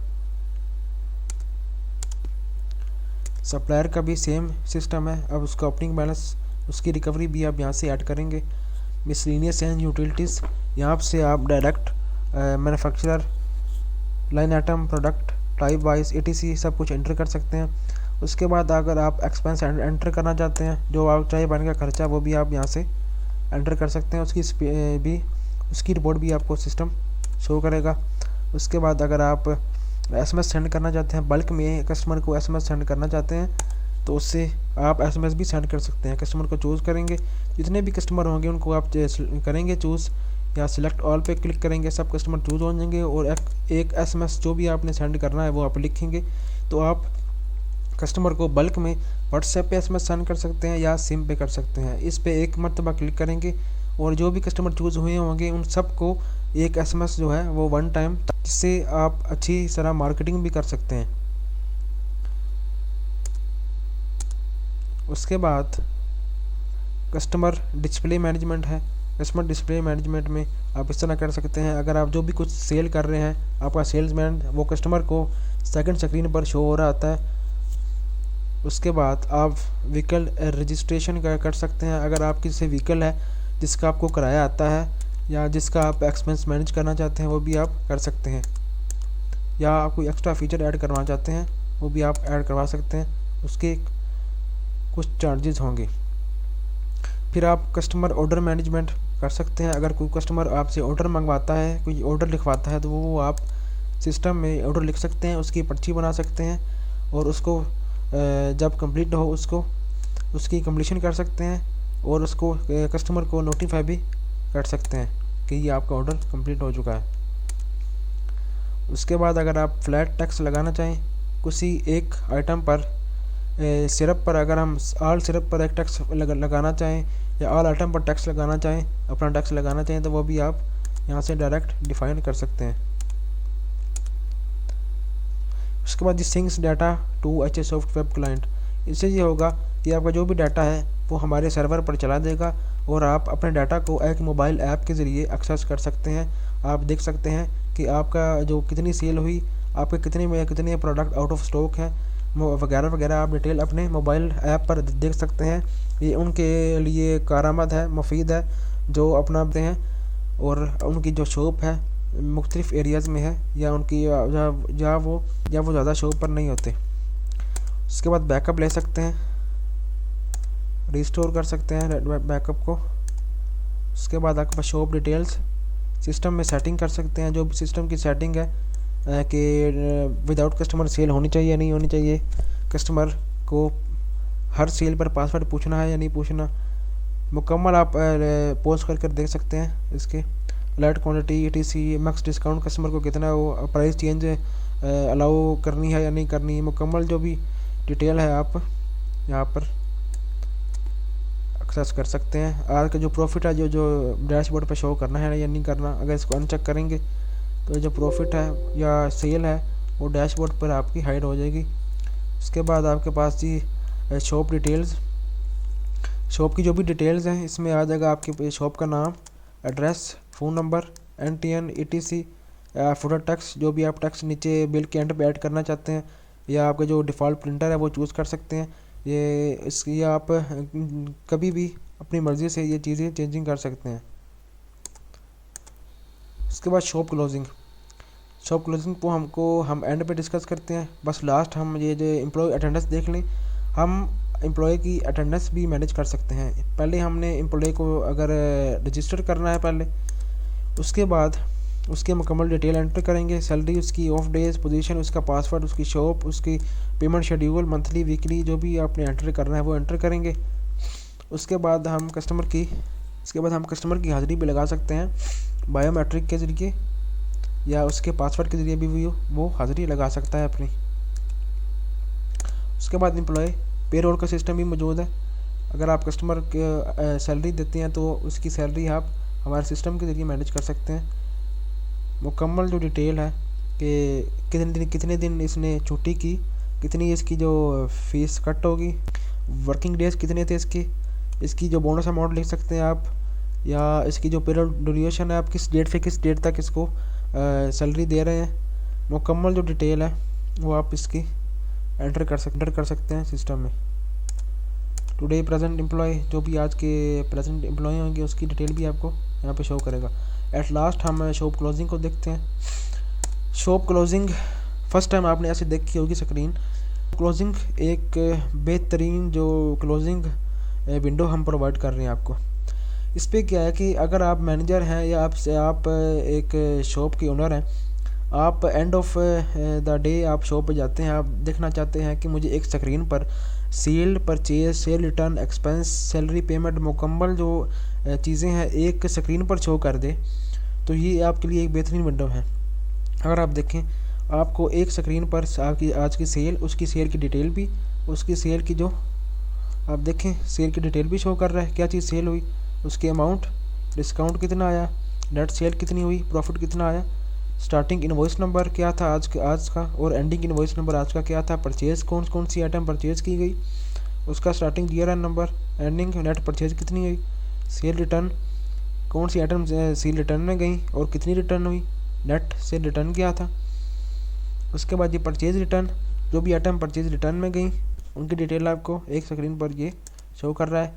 सप्लायर का भी सेम सिस्टम है, अब उसका ओपनिंग बैलेंस, उसकी रिकवरी भी आप यहाँ से ऐड करेंगे। मिसलेनियस एंड यूटिलिटीज़, यहाँ से आप direct manufacturer, line item, product type wise ETC सब कुछ एंटर कर सकते हैं। उसके बाद अगर आप एक्सपेंस एंटर करना चाहते हैं, जो आप चाय पानी का खर्चा, वो भी आप यहाँ से एंटर कर सकते हैं। उसकी रिपोर्ट भी आपको सिस्टम शो करेगा। उसके बाद अगर आप SMS सेंड करना चाहते हैं, बल्क में कस्टमर को SMS सेंड करना चाहते हैं, तो उससे आप SMS भी सेंड कर सकते हैं। कस्टमर को चूज़ करेंगे, जितने भी कस्टमर होंगे उनको आप करेंगे चूज़, या सिलेक्ट ऑल पे क्लिक करेंगे, सब कस्टमर चूज़ हो जाएंगे और एक SMS जो भी आपने सेंड करना है वो आप लिखेंगे, तो आप कस्टमर को बल्क में व्हाट्सएप पे SMS सेंड कर सकते हैं या सिम पे कर सकते हैं। इस पे एक मरतबा क्लिक करेंगे और जो भी कस्टमर चूज़ हुए होंगे उन सबको एक SMS जो है वो वन टाइम, जिससे आप अच्छी तरह मार्केटिंग भी कर सकते हैं। उसके बाद कस्टमर डिस्प्ले मैनेजमेंट है। कस्टमर डिस्प्ले मैनेजमेंट में आप इस तरह कर सकते हैं, अगर आप जो भी कुछ सेल कर रहे हैं, आपका सेल्समैन वो कस्टमर को सेकंड स्क्रीन पर शो हो रहा आता है। उसके बाद आप व्हीकल रजिस्ट्रेशन कर सकते हैं, अगर आप किसी व्हीकल है जिसका आपको किराया आता है या जिसका आप एक्सपेंस मैनेज करना चाहते हैं वो भी आप कर सकते हैं, या आप कोई एक्स्ट्रा फीचर ऐड करवाना चाहते हैं वो भी आप ऐड करवा सकते हैं, उसके कुछ चार्जेस होंगे। फिर आप कस्टमर ऑर्डर मैनेजमेंट कर सकते हैं, अगर कोई कस्टमर आपसे ऑर्डर मंगवाता है, कोई ऑर्डर लिखवाता है, तो वो आप सिस्टम में ऑर्डर लिख सकते हैं, उसकी पर्ची बना सकते हैं और उसको जब कंप्लीट हो उसकी कंप्लीशन कर सकते हैं और उसको कस्टमर को नोटिफाई भी कर सकते हैं कि ये आपका ऑर्डर कंप्लीट हो चुका है। उसके बाद अगर आप फ्लैट टैक्स लगाना चाहें किसी एक आइटम पर, सिरप पर, अगर हम ऑल सिरप पर एक टैक्स लगाना चाहें या ऑल आइटम पर टैक्स लगाना चाहें, अपना टैक्स लगाना चाहें, तो वो भी आप यहाँ से डायरेक्ट डिफाइन कर सकते हैं। उसके बाद syncs data to HASoft web client, इससे ये होगा कि आपका जो भी डाटा है वो हमारे सर्वर पर चला देगा और आप अपने डाटा को एक मोबाइल ऐप के ज़रिए एक्सेस कर सकते हैं। आप देख सकते हैं कि आपका जो कितनी सेल हुई, आपके कितने प्रोडक्ट आउट ऑफ स्टॉक हैं, वगैरह वगैरह आप डिटेल अपने मोबाइल ऐप पर देख सकते हैं। ये उनके लिए कारआमद है, मुफीद है, जो अपनाते हैं और उनकी जो शॉप है मुख्तलिफ एरियाज़ में है, या उनकी या वो ज़्यादा शॉप पर नहीं होते। उसके बाद बैकअप ले सकते हैं, रिस्टोर कर सकते हैं बैकअप को। उसके बाद आपके पास शॉप डिटेल्स, सिस्टम में सेटिंग कर सकते हैं, जो भी सिस्टम की सेटिंग है कि विदाउट कस्टमर सेल होनी चाहिए या नहीं होनी चाहिए, कस्टमर को हर सेल पर पासवर्ड पूछना है या नहीं पूछना, मुकम्मल आप पोस्ट कर देख सकते हैं। इसके alert quantity, ETC, max discount, customer को कितना वो प्राइस चेंज अलाउ करनी है या नहीं करनी, मुकम्मल जो भी डिटेल है आप यहाँ पर एक्सेस कर सकते हैं। आज का जो प्रॉफिट है जो डैशबोर्ड पे शो करना है या नहीं करना, अगर इसको अनचेक करेंगे तो जो प्रॉफिट है या सेल है वो डैशबोर्ड पर आपकी हाइड हो जाएगी। उसके बाद आपके पास जी शॉप डिटेल्स, शॉप की जो भी डिटेल्स हैं इसमें आ जाएगा आपके शॉप का नाम, address, phone number, NTN, ETC, footer tax, जो भी आप टैक्स नीचे बिल के एंड पे ऐड करना चाहते हैं, या आपका जो डिफ़ॉल्ट प्रिंटर है वो चूज़ कर सकते हैं। ये आप कभी भी अपनी मर्ज़ी से ये चीज़ें चेंजिंग कर सकते हैं। उसके बाद शॉप क्लोजिंग को हम एंड पे डिस्कस करते हैं। बस लास्ट हम ये जो एम्प्लॉय अटेंडेंस देख लें। हम एम्प्लॉय की अटेंडेंस भी मैनेज कर सकते हैं। पहले हमने एम्प्लॉय को अगर रजिस्टर करना है पहले, उसके बाद उसके मुकम्मल डिटेल एंटर करेंगे, सैलरी, उसकी ऑफ डेज, पोजीशन, उसका पासवर्ड, उसकी शॉप, उसकी पेमेंट शेड्यूल, मंथली, वीकली, जो भी आपने एंटर करना है वो एंटर करेंगे। उसके बाद हम कस्टमर की हाज़िरी भी लगा सकते हैं बायोमेट्रिक के ज़रिए, या उसके पासवर्ड के ज़रिए भी वो हाज़िरी लगा सकता है अपनी। उसके बाद एम्प्लॉय पेरोल का सिस्टम भी मौजूद है। अगर आप कस्टमर के सैलरी देते हैं तो उसकी सैलरी आप हमारे सिस्टम के ज़रिए मैनेज कर सकते हैं। मुकम्मल जो डिटेल है कि कितने दिन इसने छुट्टी की, कितनी इसकी जो फीस कट होगी, वर्किंग डेज़ कितने थे इसकी जो बोनस अमाउंट लिख सकते हैं आप, या इसकी जो पेरोल ड्यूरेशन है, आप किस डेट से किस डेट तक इसको सैलरी दे रहे हैं। मुकम्मल जो डिटेल है वो आप इसकी एंटर कर सकते हैं सिस्टम में। टुडे प्रेजेंट एम्प्लॉय, जो भी आज के प्रेजेंट एम्प्लॉय होंगे उसकी डिटेल भी आपको यहाँ पे शो करेगा। एट लास्ट हम शॉप क्लोजिंग को देखते हैं। शॉप क्लोजिंग फर्स्ट टाइम आपने ऐसे देखी होगी स्क्रीन। क्लोजिंग एक बेहतरीन जो क्लोजिंग विंडो हम प्रोवाइड कर रहे हैं आपको। इस पर क्या है कि अगर आप मैनेजर हैं या आप एक शॉप के ओनर हैं, आप एंड ऑफ द डे आप शॉप पे जाते हैं, आप देखना चाहते हैं कि मुझे एक स्क्रीन पर sale, purchase, sale return, expense, salary payment, मुकम्मल जो चीज़ें हैं एक स्क्रीन पर शो कर दे, तो ये आपके लिए एक बेहतरीन विंडो है। अगर आप देखें, आपको एक स्क्रीन पर आपकी आज की सेल, उसकी सेल की डिटेल भी, उसकी सेल की जो आप देखें सेल की डिटेल भी शो कर रहा है, क्या चीज़ सेल हुई, उसके अमाउंट, डिस्काउंट कितना आया, नेट सेल कितनी हुई, प्रॉफिट कितना आया, स्टार्टिंग इनवॉइस नंबर क्या था आज का और एंडिंग इनवॉइस नंबर आज का क्या था, परचेज़ कौन सी आइटम परचेज़ की गई, उसका starting year and number, ending net purchase कितनी हुई, सेल रिटर्न, कौन सी आइटम सेल रिटर्न में गई और कितनी रिटर्न हुई, नेट सेल रिटर्न क्या था। उसके बाद ये परचेज़ रिटर्न, जो भी आइटम परचेज़ रिटर्न में गई उनकी डिटेल आपको एक स्क्रीन पर ये शो कर रहा है।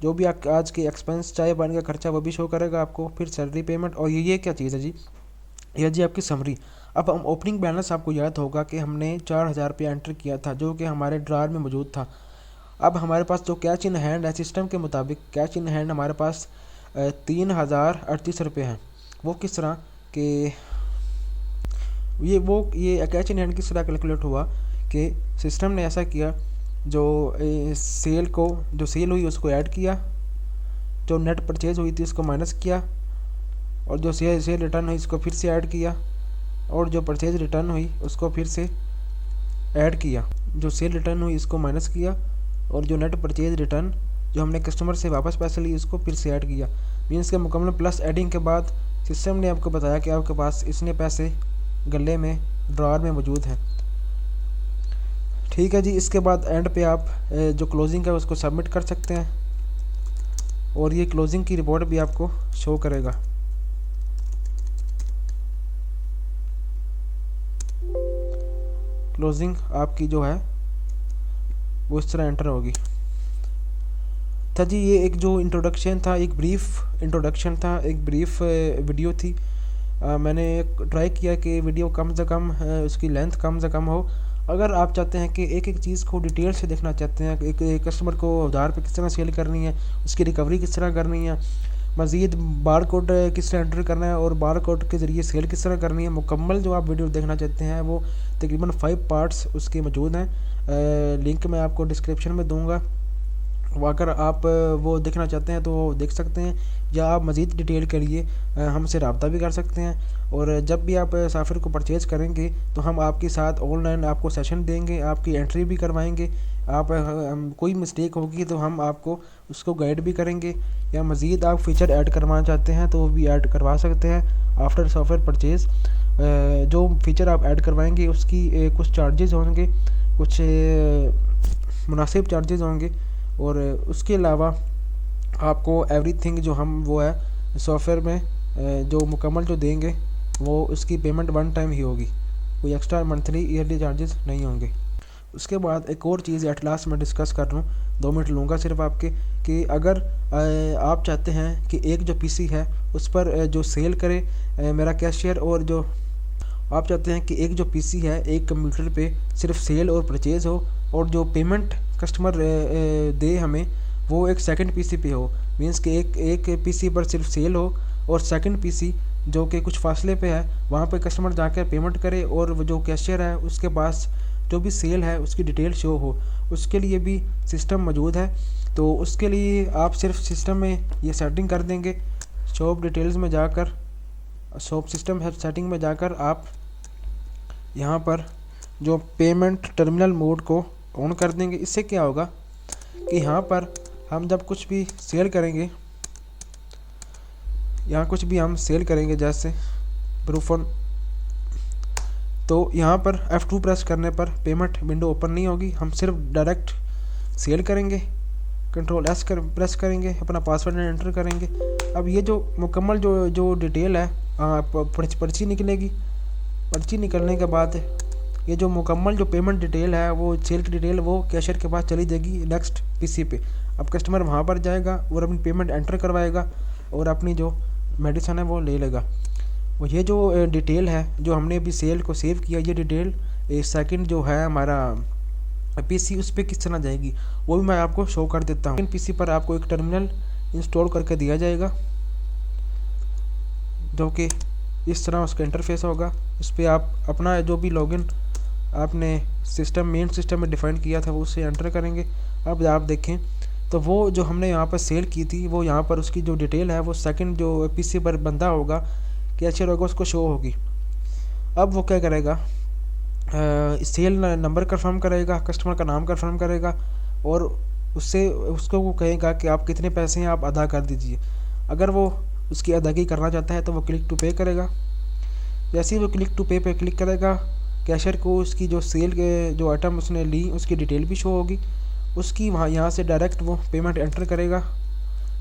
जो भी आज के एक्सपेंस, चाय पानी का खर्चा, वो भी शो करेगा आपको। फिर सैलरी पेमेंट, और ये क्या चीज़ है जी, यह जी आपकी समरी। अब हम ओपनिंग बैलेंस, आपको याद होगा कि हमने 4000 रुपया एंटर किया था जो कि हमारे ड्रार में मौजूद था। अब हमारे पास जो कैश इन हैंड है, सिस्टम के मुताबिक कैश इन हैंड हमारे पास 3038 रुपये हैं। वो किस तरह के ये कैश इन हैंड किस तरह कैलकुलेट हुआ कि सिस्टम ने ऐसा किया, जो सेल हुई उसको ऐड किया, जो नेट परचेज हुई थी उसको माइनस किया, और जो सेल रिटर्न हुई इसको फिर से ऐड किया, और जो परचेज रिटर्न हुई उसको फिर से ऐड किया, जो सेल रिटर्न हुई इसको माइनस किया, और जो नेट परचेज रिटर्न जो हमने कस्टमर से वापस पैसे लिए उसको फिर से ऐड किया। मीन्स के मुकम्मल प्लस एडिंग के बाद सिस्टम ने आपको बताया कि आपके पास इतने पैसे गले में ड्रॉर में मौजूद हैं। ठीक है जी। इसके बाद एंड पे आप जो क्लोजिंग है उसको सबमिट कर सकते हैं, और ये क्लोजिंग की रिपोर्ट भी आपको शो करेगा। क्लोजिंग आपकी जो है वो इस तरह एंटर होगी। था जी, ये एक जो इंट्रोडक्शन था, एक ब्रीफ इंट्रोडक्शन था, एक ब्रीफ वीडियो थी। मैंने ट्राई किया कि वीडियो कम से कम उसकी लेंथ कम से कम हो। अगर आप चाहते हैं कि एक एक चीज़ को डिटेल से देखना चाहते हैं, एक कस्टमर को उधार पे किस तरह सेल करनी है, उसकी रिकवरी किस तरह करनी है, मज़ीद बार कोड किस तरह एंटर करना है, और बार कोड के ज़रिए सेल किस तरह करनी है, मुकम्मल जो आप वीडियो देखना चाहते हैं वो तकरीबन 5 पार्ट्स उसके मौजूद हैं। लिंक मैं आपको डिस्क्रिप्शन में दूँगा, अगर आप वो देखना चाहते हैं तो वो देख सकते हैं, या आप मज़ीद डिटेल के लिए हमसे रब्ता भी कर सकते हैं। और जब भी आप साफिर को परचेज़ करेंगे तो हम आपके साथ ऑनलाइन आपको सेशन देंगे, आपकी एंट्री भी करवाएंगे। आप कोई मिस्टेक होगी तो हम आपको उसको गाइड भी करेंगे, या मज़ीद आप फ़ीचर ऐड करवाना चाहते हैं तो वो भी ऐड करवा सकते हैं आफ्टर सॉफ्टवेयर परचेज़। जो फ़ीचर आप ऐड करवाएंगे उसकी कुछ चार्जेज़ होंगे, कुछ मुनासिब चार्जेज़ होंगे, और उसके अलावा आपको एवरीथिंग जो हम वो है सॉफ्टवेयर में जो मुकम्मल जो देंगे वो उसकी पेमेंट वन टाइम ही होगी, कोई एक्स्ट्रा मंथली ईयरली चार्जेस नहीं होंगे। उसके बाद एक और चीज़ एट लास्ट मैं डिस्कस कर रहा हूँ, 2 मिनट लूँगा सिर्फ आपके, कि अगर आप चाहते हैं कि एक जो पीसी है उस पर जो सेल करे मेरा कैशियर, और जो आप चाहते हैं कि एक जो पीसी है एक कंप्यूटर पे सिर्फ सेल और परचेज़ हो, और जो पेमेंट कस्टमर दे हमें वो एक सेकंड पीसी पे हो, मींस कि एक पीसी पर सिर्फ सेल हो और सेकंड पीसी जो कि कुछ फासले पे है वहाँ पे कस्टमर जाकर पेमेंट करे, और वो जो कैशियर है उसके पास जो भी सेल है उसकी डिटेल शो हो, उसके लिए भी सिस्टम मौजूद है। तो उसके लिए आप सिर्फ सिस्टम में ये सेटिंग कर देंगे, शॉप डिटेल्स में जाकर, शॉप सिस्टम है सेटिंग में जाकर आप यहाँ पर जो पेमेंट टर्मिनल मोड को ऑन कर देंगे। इससे क्या होगा कि यहाँ पर हम जब कुछ भी सेल करेंगे, यहाँ कुछ भी हम सेल करेंगे जैसे प्रूफ ऑन, तो यहाँ पर F2 प्रेस करने पर पेमेंट विंडो ओपन नहीं होगी, हम सिर्फ डायरेक्ट सेल करेंगे, कंट्रोल S प्रेस करेंगे, अपना पासवर्ड एंटर करेंगे। अब ये जो मुकम्मल जो डिटेल है पर्ची निकलेगी, पर्ची निकलने के बाद ये जो मुकम्मल जो पेमेंट डिटेल है वो सेल की डिटेल वो कैशियर के पास चली जाएगी नेक्स्ट पीसी पे। अब कस्टमर वहाँ पर जाएगा और अपनी पेमेंट एंटर करवाएगा और अपनी जो मेडिसिन है वो ले लेगा। वो ये जो डिटेल है जो हमने अभी सेल को सेव किया, ये डिटेल सेकंड जो है हमारा पीसी उस पर किस तरह जाएगी वो भी मैं आपको शो कर देता हूँ। पीसी पर आपको एक टर्मिनल इंस्टॉल करके दिया जाएगा जो कि इस तरह उसका इंटरफेस होगा। उस पर आप अपना जो भी लॉगिन आपने सिस्टम मेन सिस्टम में डिफाइन किया था वो उससे एंटर करेंगे। अब आप देखें तो वो जो हमने यहाँ पर सेल की थी वो यहाँ पर उसकी जो डिटेल है वो सेकंड जो पीसी पर बंदा होगा कैशियर होगा उसको शो होगी। अब वो क्या करेगा, सेल नंबर कंफर्म करेगा, कस्टमर का नाम कंफर्म करेगा और उसको वो कहेगा कि आप कितने पैसे हैं आप अदा कर दीजिए। अगर वो उसकी अदायगी करना चाहता है तो वो क्लिक टू पे करेगा। जैसे ही वो क्लिक टू पे क्लिक करेगा कैशियर को उसकी जो सेल के जो आइटम उसने ली उसकी डिटेल भी शो होगी, उसकी वहाँ यहाँ से डायरेक्ट वो पेमेंट एंटर करेगा,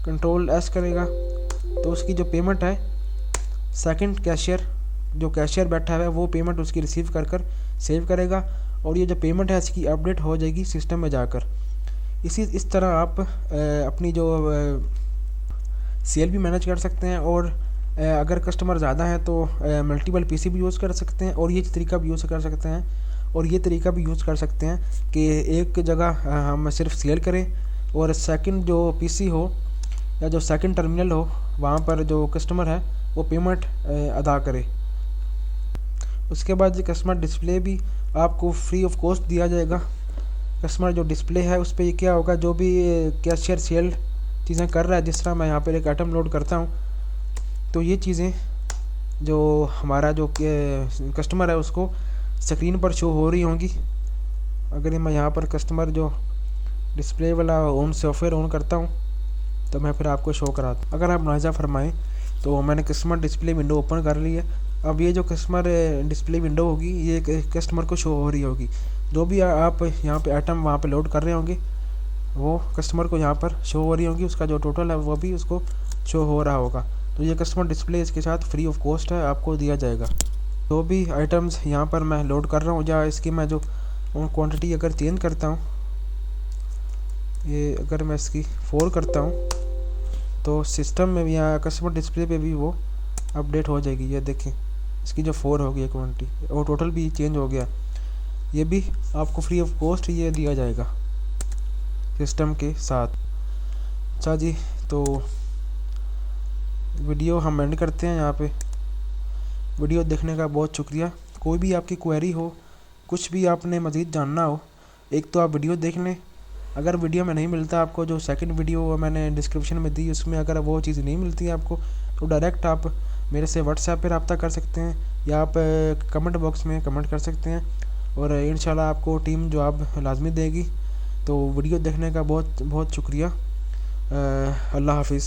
कंट्रोल S करेगा तो उसकी जो पेमेंट है सेकंड कैशियर जो कैशियर बैठा है वो पेमेंट उसकी रिसीव कर सेव करेगा और ये जो पेमेंट है इसकी अपडेट हो जाएगी सिस्टम में जाकर। इस तरह आप अपनी जो सेल भी मैनेज कर सकते हैं और अगर कस्टमर ज़्यादा है तो मल्टीपल पीसी भी यूज़ कर सकते हैं और ये तरीका भी यूज़ कर सकते हैं और ये तरीका भी यूज़ कर सकते हैं कि एक जगह हम सिर्फ सेल करें और सेकंड जो पीसी हो या जो सेकंड टर्मिनल हो वहाँ पर जो कस्टमर है वो पेमेंट अदा करे। उसके बाद कस्टमर डिस्प्ले भी आपको फ्री ऑफ कॉस्ट दिया जाएगा। कस्टमर जो डिस्प्ले है उस पर ये क्या होगा, जो भी कैशियर सेल चीज़ें कर रहा है, जिस तरह मैं यहाँ पर एक आइटम लोड करता हूँ तो ये चीज़ें जो हमारा जो कस्टमर है उसको स्क्रीन पर शो हो रही होंगी। अगर मैं यहाँ पर कस्टमर जो डिस्प्ले वाला ऑन सॉफ्टवेयर ऑन करता हूँ तो मैं फिर आपको शो कराता हूँ। अगर आप मुलाहिज़ा फरमाएँ तो मैंने कस्टमर डिस्प्ले विंडो ओपन कर ली है। अब ये जो कस्टमर डिस्प्ले विंडो होगी ये कस्टमर को शो हो रही होगी। जो भी आप यहाँ पे आइटम वहाँ पे लोड कर रहे होंगे वो कस्टमर को यहाँ पर शो हो रही होंगी, उसका जो टोटल है वो भी उसको शो हो रहा होगा। तो ये कस्टमर डिस्प्ले इसके साथ फ्री ऑफ कॉस्ट है, आपको दिया जाएगा। जो भी आइटम्स यहाँ पर मैं लोड कर रहा हूँ या इसकी मैं जो क्वांटिटी अगर चेंज करता हूँ, ये अगर मैं इसकी 4 करता हूँ तो सिस्टम में या कस्टमर डिस्प्ले पे भी वो अपडेट हो जाएगी। ये देखें इसकी जो 4 हो गई क्वांटिटी और टोटल भी चेंज हो गया, ये भी आपको फ्री ऑफ कॉस्ट ये दिया जाएगा सिस्टम के साथ। अच्छा जी, तो वीडियो हम एंड करते हैं यहाँ पे। वीडियो देखने का बहुत शुक्रिया। कोई भी आपकी क्वेरी हो, कुछ भी आपने मज़ीद जानना हो, एक तो आप वीडियो देख लें। अगर वीडियो में नहीं मिलता आपको, जो सेकंड वीडियो मैंने डिस्क्रिप्शन में दी उसमें अगर वो चीज़ नहीं मिलती आपको तो डायरेक्ट आप मेरे से व्हाट्सएप पे रब्ता कर सकते हैं या आप कमेंट बॉक्स में कमेंट कर सकते हैं और इंशाल्लाह आपको टीम जवाब लाजमी देगी। तो वीडियो देखने का बहुत बहुत शुक्रिया। अल्लाह हाफिज़।